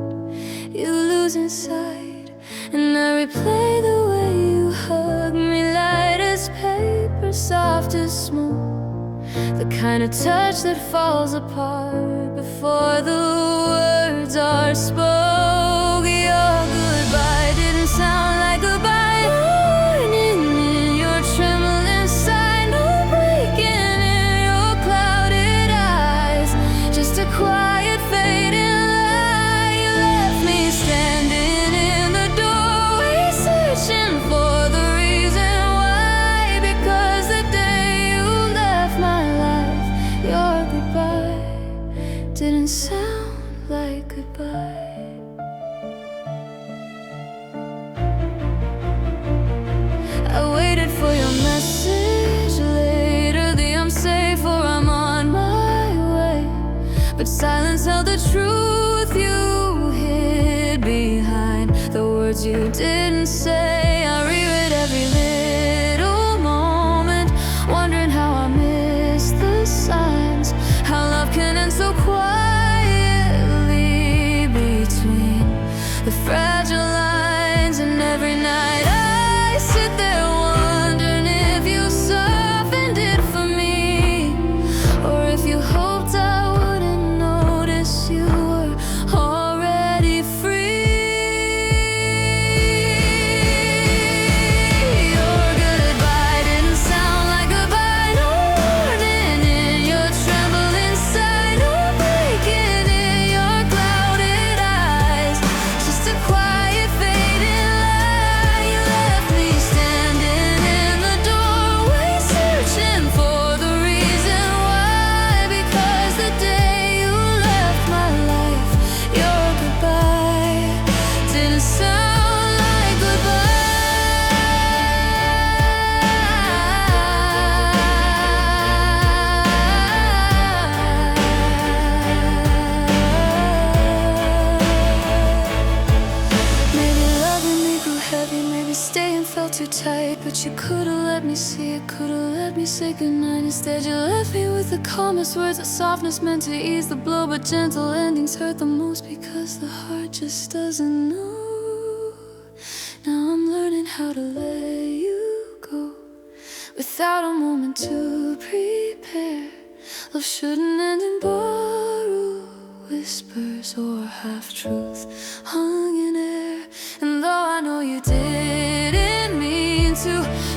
you losing sight, and I replay the way you hug me, light as paper, soft as smoke, the kind of touch that falls apart before the words are spoke. Your goodbye didn't sound like goodbye, warning in your trembling sigh, no breaking in your clouded eyes, just a quiet fading lie. You left me standing in the doorway, searching for the reason why, because the day you left my life, your goodbye didn't sound like goodbye. I waited for your message later, the I'm safe or I'm on my way, but silence held the truth you hid behind the words you didn't say. I reread every little moment, wondering how I missed the signs, how love can end so quietly between the fragile lines. And every night I sit there wondering if you softened it for me, or if you hoped I wouldn't notice you were already free. day and felt too tight, but you could've let me see it, could've let me say goodnight. Instead you left me with the calmest words of softness meant to ease the blow, but gentle endings hurt the most because the heart just doesn't know. Now I'm learning how to let you go without a moment to prepare. Love shouldn't end in borrowed whispers or half-truth hung in air. And though I know you didn't mean to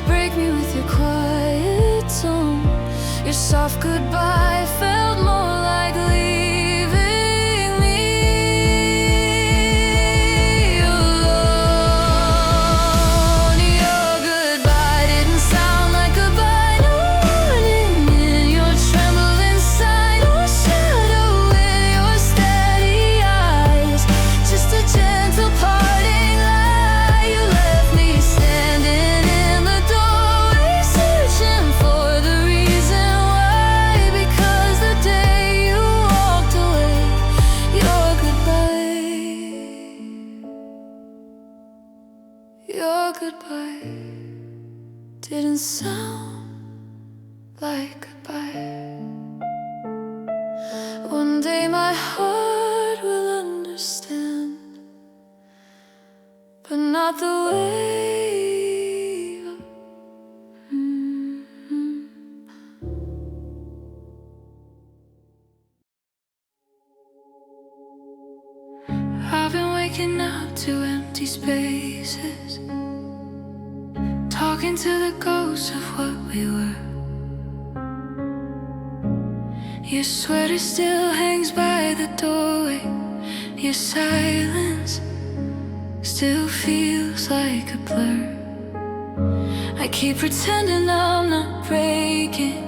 break me with your quiet tone, your soft goodbye felt more like leaving me alone. Your goodbye didn't sound like goodbye, no warning in your trembling sigh, no shadow in your steady eyes, just a gentle parting lie. You left me standing in the doorway, searching for the reason why, because the day you walked away, your goodbye didn't sound like goodbye. One day my heart will understand, but not the way. I've been waking up to empty spaces, talking to the ghosts of what we were. Your sweater still hangs by the doorway, your silence still feels like a blur. I keep pretending I'm not breaking,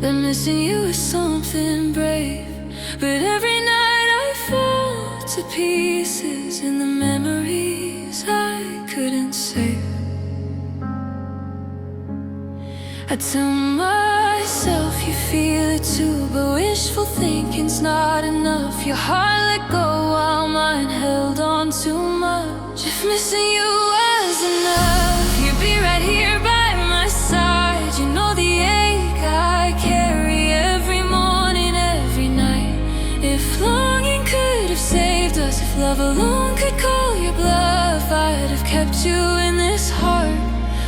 that missing you is something brave. But every night I fall to pieces in the memories I couldn't save. I tell myself you feel it too, but wishful thinking's not enough. Your heart let go while mine held on too much. If missing you was enough, you'd be right here by my side. You know the ache I carry every morning, every night. If longing could have saved us, if love alone could call your bluff, I'd have kept you in this heart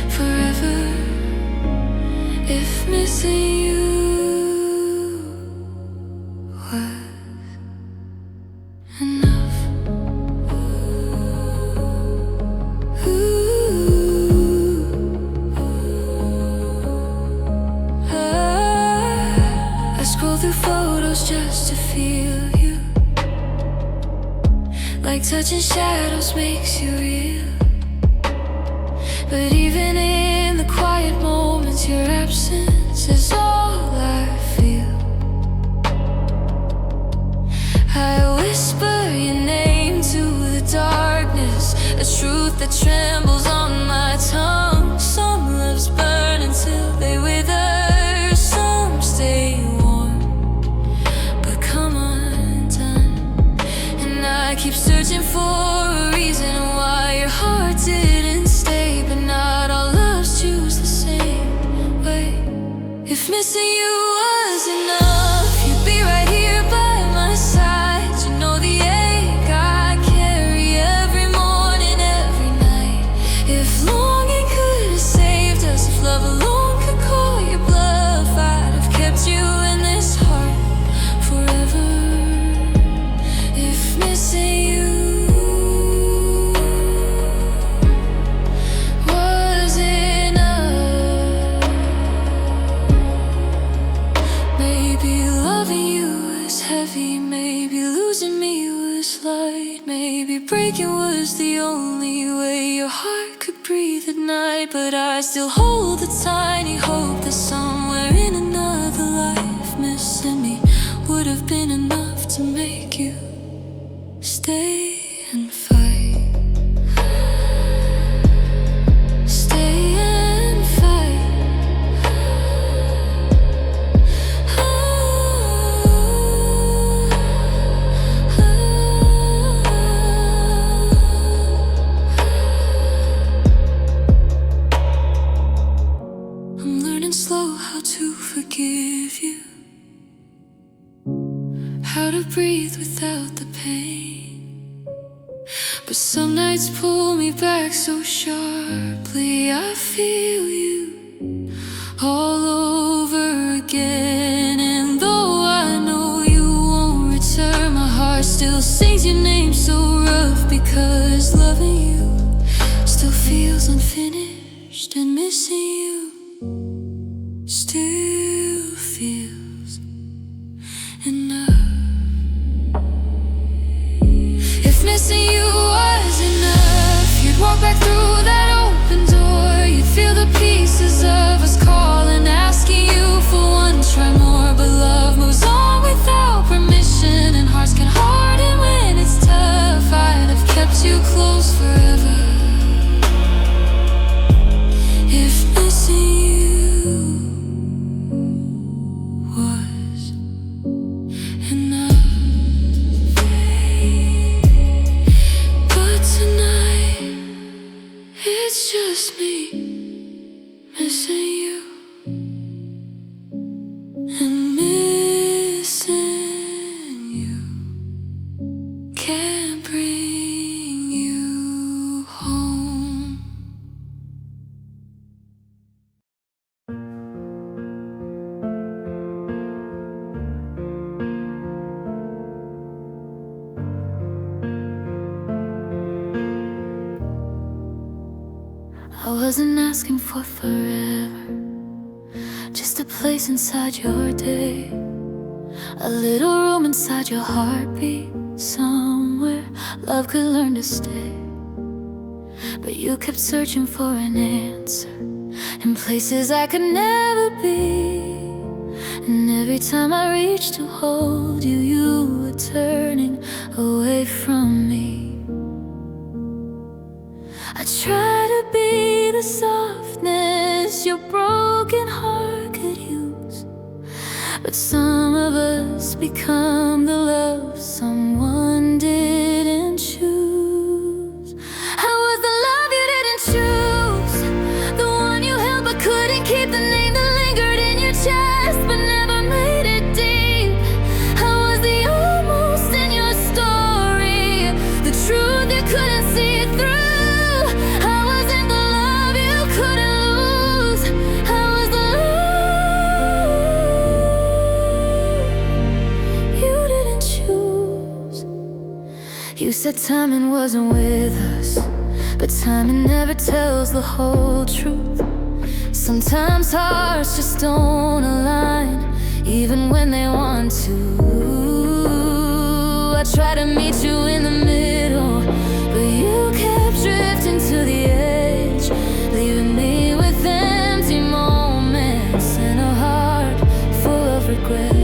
forever. If missing you was enough. I scroll through photos just to feel you, like touching shadows makes you real. But even in the quiet moments, your absence is all I feel. I whisper your name to the darkness, a truth that trembles on my tongue. Some lives burn until they wither, some stay warm but come undone. And I keep searching for a reason why your heart didn't stay, but not all loves choose the same way. If missing you was enough, you'd be right here by my side. You know the ache I carry every morning, every night. If longing could have saved us, if love alone could call your bluff, I'd have kept you in this heart forever. If missing you was enough, maybe loving you was heavy, maybe losing me was light, maybe breaking was the only way your heart could breathe at night. But I still hold the tiny hope that somewhere in another life, missing me would have been enough to make you stay and fight. Stay and fight. breathe without the pain. But some nights pull me back so sharply, I feel you all over again. And though I know you won't return, my heart still sings your name so rough, because loving you still feels unfinished, and missing you still feels enough. If missing you was enough, you'd walk back through that open door. You'd feel the pieces of us calling, asking you for one try more. But love moves on without permission, and hearts can harden when it's tough. I'd have kept you close forever if missing you was enough. But tonight it's just me missing you, and missing you can't bring you home. I wasn't asking for forever, just a place inside your day, a little room inside your heartbeat, somewhere love could learn to stay. But you kept searching for an answer in places I could never be. And every time I reached to hold you, you were turning away from me. I try to be the softness your broken heart could use, but some of us become the love someone didn't choose. I was the love you didn't choose, the one you held but couldn't keep, the name that lingered in your chest but never made it deep. I was the almost in your story, the truth you couldn't see it through. You said timing wasn't with us, but timing never tells the whole truth. Sometimes hearts just don't align, even when they want to. I tried to meet you in the middle, but you kept drifting to the edge, leaving me with empty moments and a heart full of regret.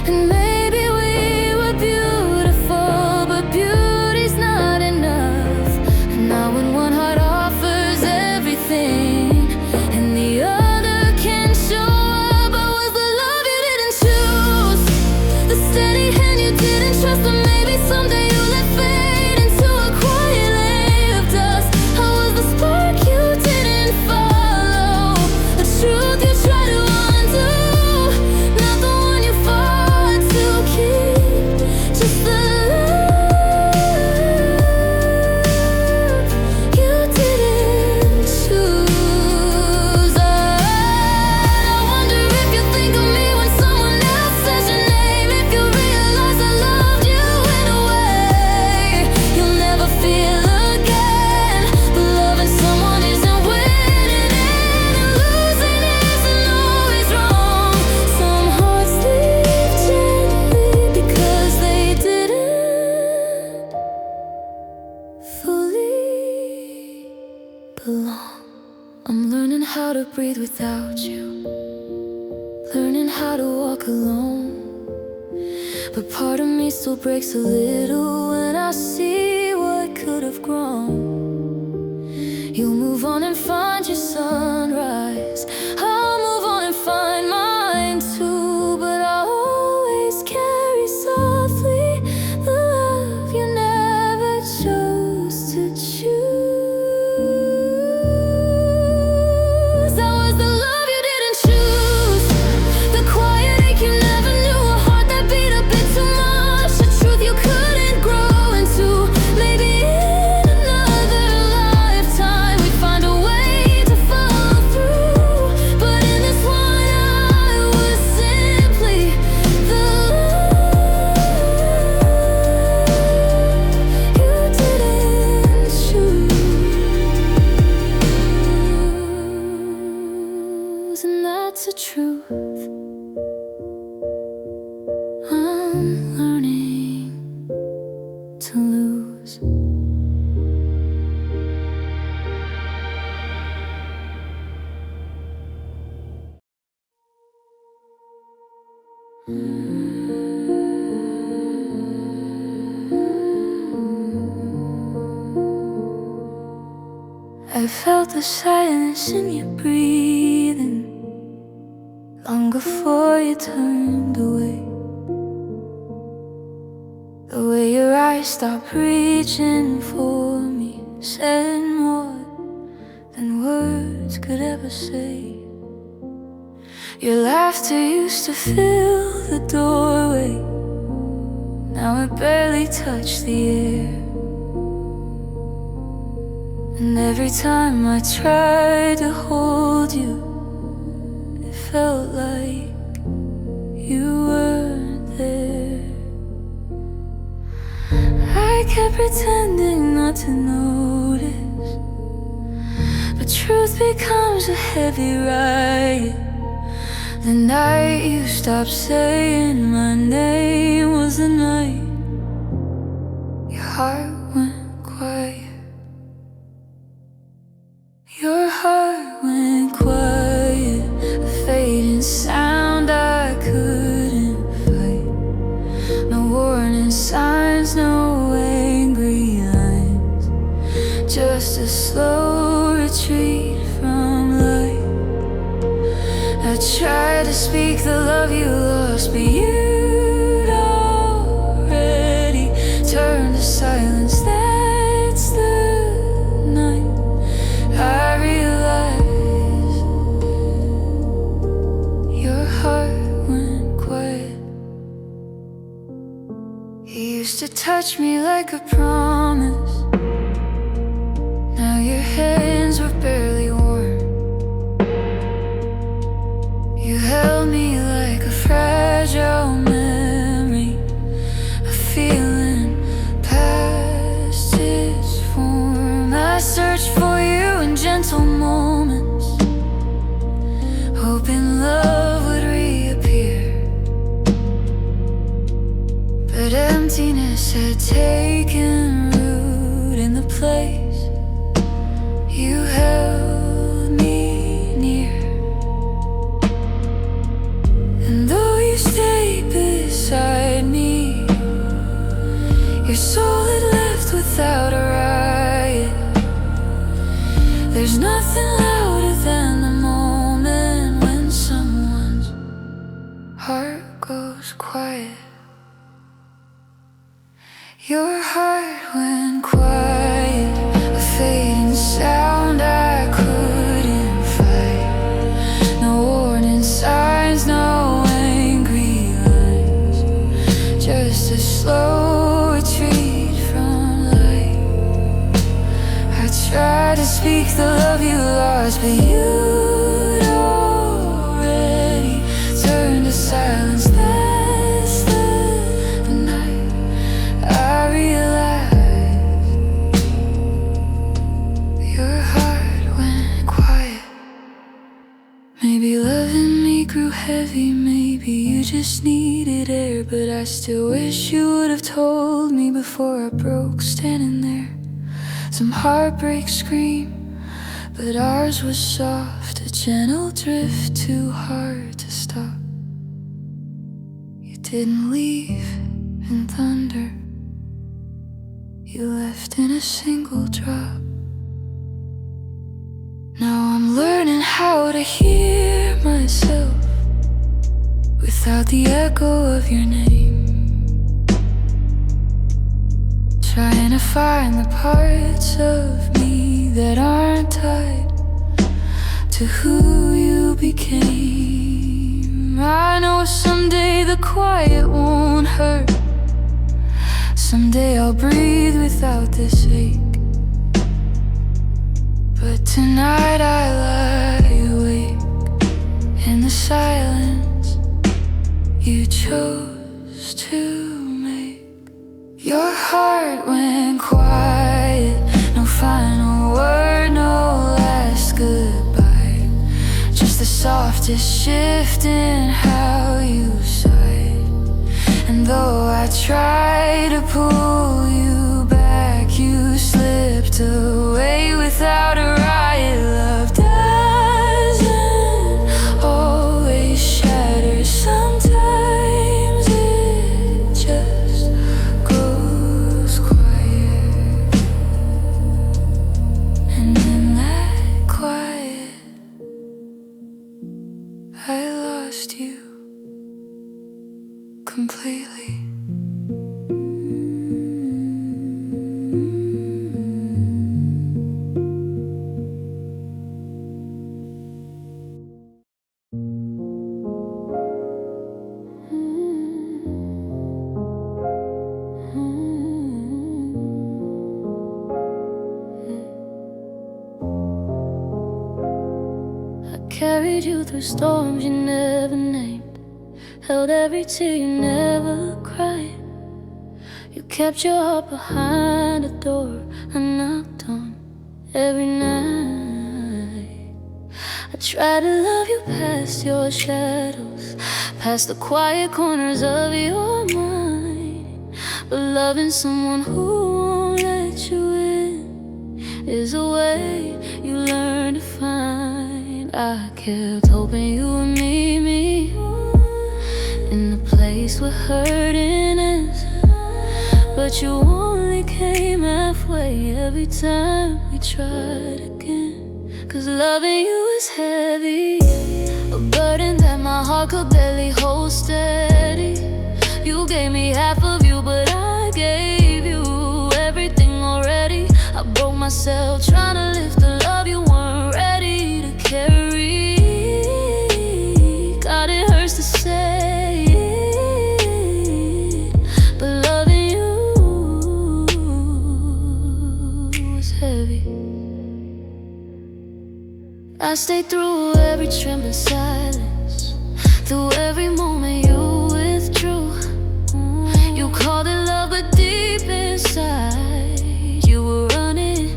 And maybe we were beautiful, but beauty's not enough. And now when one heart offers everything and the other can't show up, I was the love you didn't choose, the steady hand you didn't trust, or maybe someday you let fade into a quiet lane of dust. I was the spark you didn't follow, the truth you tried to undo, not the one you fought to keep, just the love you didn't choose. I wonder if you think of me when someone else says your name, if you realize I loved you in a way you'll never feel again. But loving someone isn't winning, and losing isn't always wrong. Some hearts leave gently because they didn't fully belong. I'm learning how to breathe without you, learning how to walk alone. But part of me still breaks a little when I see what could have grown. You'll move on and find your sunrise, I'll move on and find mine too. But I'll always carry softly the love you never chose to choose. I was the love you didn't choose, the quiet ache you never knew. I felt the silence in your breathing long before you turned away. The way your eyes stopped reaching for me said more than words could ever say. Your laughter used to fill the doorway, now it barely touched the air. And every time I tried to hold you, it felt like you weren't there. I kept pretending not to notice, but truth becomes a heavy riot. The night you stopped saying my name was the night your heart went quiet. Your heart went quiet, a fading sound I couldn't fight. No warning signs, no angry lines, just a slow retreat from light. I tried to speak the love you lost, but you'd already turned to silence. That's the night I realized your heart went quiet. You used to touch me like a promise, now your hands were barely warm. You held me like a fragile memory, a feeling past its form. I searched for you in gentle moments, hoping love would reappear, but emptiness had taken root in the place you held me near. And though you stayed beside me, your soul had left without a riot. There's nothing louder than the moment when someone's heart goes quiet. Your heart went quiet, a fading sound I couldn't fight. No warning signs, no angry lines, just a slow retreat from light. I tried to speak the love you lost, but you'd already turned to silence. That's the night I realized your heart went quiet. Maybe loving me grew heavy, maybe you just needed air, but I still wish you would have told me before I broke standing there. Some heartbreak scream, but ours was soft, a gentle drift too hard to stop. You didn't leave in thunder, you left in a single drop. Now I'm learning how to hear myself without the echo of your name, trying to find the parts of me that aren't tied to who you became. I know someday the quiet won't hurt, someday I'll breathe without this ache, but tonight I lie awake in the silence you chose to make. Your heart went quiet, no final word, no last goodbye, just the softest shift in how you sighed. And though I tried to pull you back, you slipped away without a riot. Love doesn't always shatter, sometimes it just goes quiet. And in that carried you through storms you never named, held every tear you never cried. You kept your heart behind a door I knocked on every night. I tried to love you past your shadows, past the quiet corners of your mind. But loving someone who won't let you in is a way you learn to find. I kept hoping you would meet me in the place where hurting is, but you only came halfway every time we tried again. 'Cause loving you is heavy, a burden that my heart could barely hold steady. You gave me half of you, but I gave you everything already. I broke myself trying to lift the love you weren't ready to carry. God, it hurts to say it, but loving you was heavy. I stayed through every trembling silence, through every moment you withdrew. You called it love, but deep inside you were running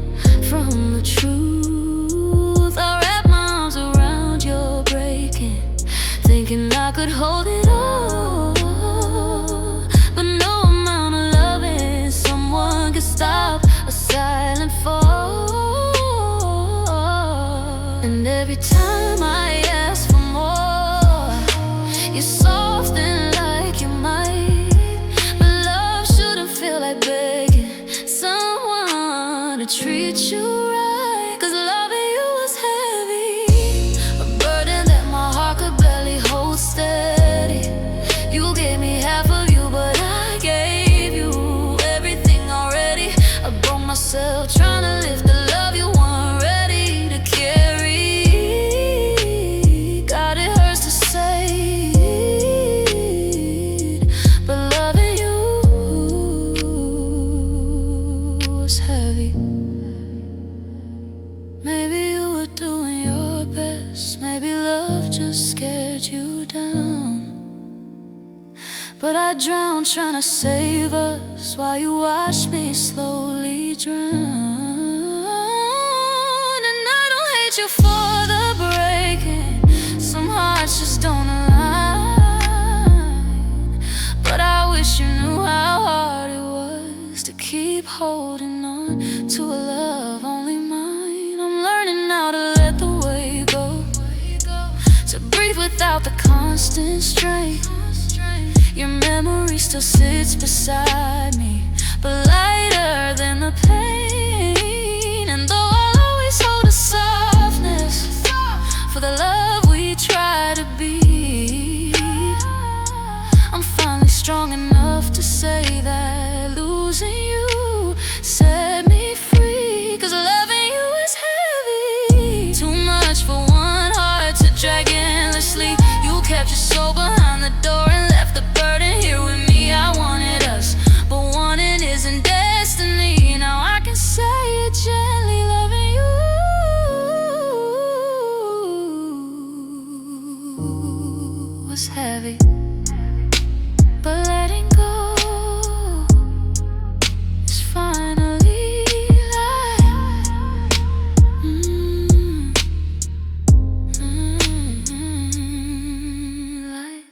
from the truth. I wrapped my arms around your breaking, thinking I could hold it all, but no amount of loving someone could stop a silent fall. And every time I ask for more, you soften like you might. But love shouldn't feel like begging someone to treat you right. 'Cause loving you was heavy, a burden that my heart could barely hold steady. You gave me half of you, but I gave you everything already. I broke myself trying to lift the love you weren't ready to carry. God, it hurts to say it, but loving you was heavy. Maybe you were doing your best, maybe love just scared you down. But I drowned trying to save us while you watched me slowly drown. And I don't hate you for the breaking, some hearts just don't align. But I wish you knew how hard it was to keep holding on to a love only mine. I'm learning how to let the weight go, to breathe without the constant strain. Your memory still sits beside me, but lighter than the pain. And though I'll always hold a softness for the love we try to be, I'm finally strong enough to say that losing you set me free. 'Cause loving you is heavy, too much for one heart to drag endlessly. You kept your soul behind the door and left the burden here with me. I wanted us, but wanting isn't destiny. Now I can say it gently, loving you was heavy, but letting go is finally light. Light.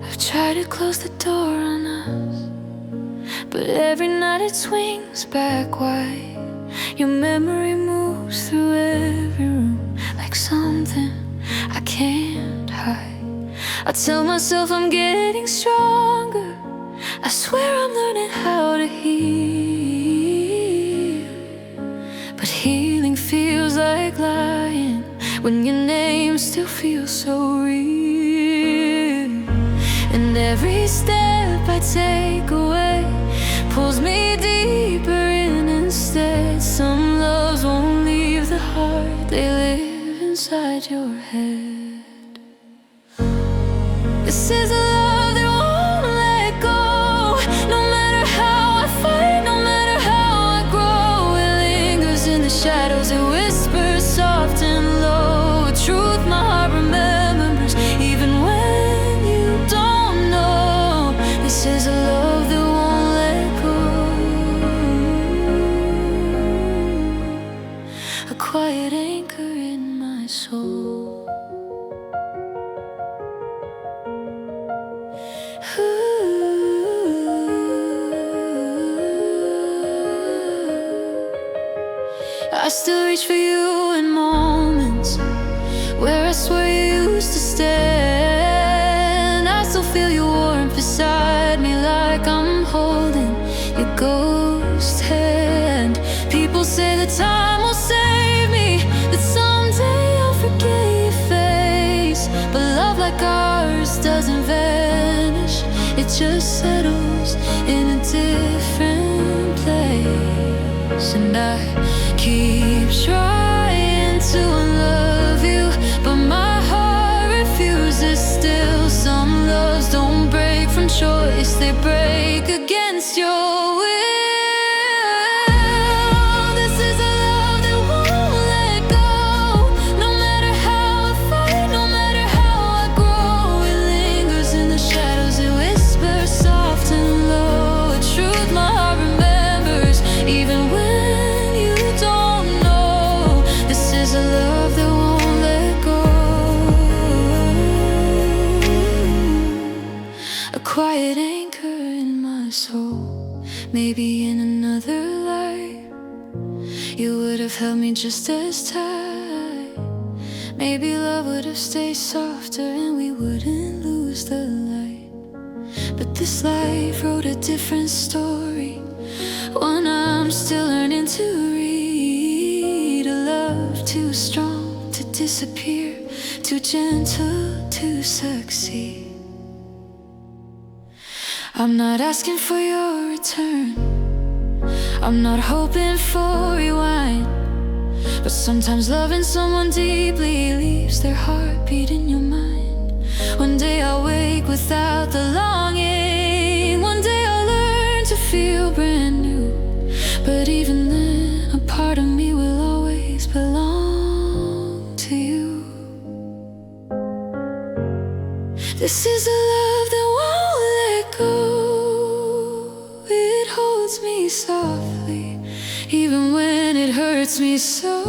I've tried to close the door on us, but every night it swings back wide. Your memory moves through every room like something I can't hide. I tell myself I'm getting stronger, I swear I'm learning how to heal. But healing feels like lying when your name still feels so real. And every step I take away pulls me deeper in instead. Some loves won't leave the heart, they live inside your head. This is a love that won't let go. No matter how I fight, no matter how I grow, it lingers in the shadows, it whispers soft and low. A truth my heart remembers, even when you don't know. This is a love that won't let go. A quiet anchor in my soul. I still reach for you in moments where I swear you used to stand. I still feel your warmth beside me, like I'm holding your ghost hand. People say that time will save me, that someday I'll forget your face. But love like ours doesn't vanish, it just settles in a different place. And I keep trying to unlove you, but my heart refuses still. Some loves don't break from choice, they break against your will. This is a love that won't let go. No matter how I fight, no matter how I grow, it lingers in the shadows, it whispers soft and low. A truth my heart remembers, even when you don't know. This is a love that won't let go. A quiet anchor in my soul. Maybe in another life you would have held me just as tight. Maybe love would have stayed softer and we wouldn't lose the light. But this life wrote a different story, one I'm still learning to read. A love too strong to disappear, too gentle to succeed. I'm not asking for your return, I'm not hoping for rewind. But sometimes loving someone deeply leaves their heartbeat in your mind. One day I'll wake without the longing, one day I'll learn to feel brand new. But even then, a part of me will always belong to you. This is a love that won't let go. It holds me softly, even when it hurts me so.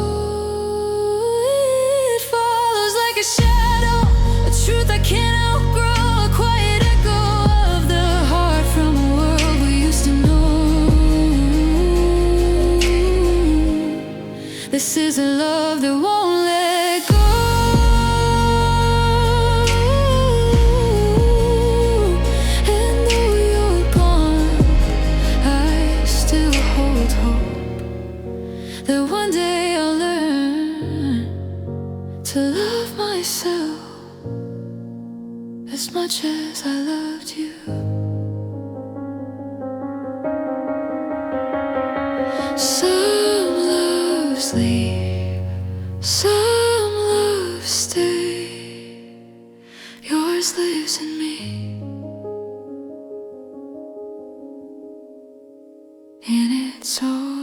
It follows like a shadow, a truth I can't outgrow. A quiet echo of the heart from a world we used to know. This is a love that won't let go. And though you're gone, I still hold hope that one day I'll learn to love myself as much as I loved you. Some loves leave, some loves stay. Yours lives in me, and it's all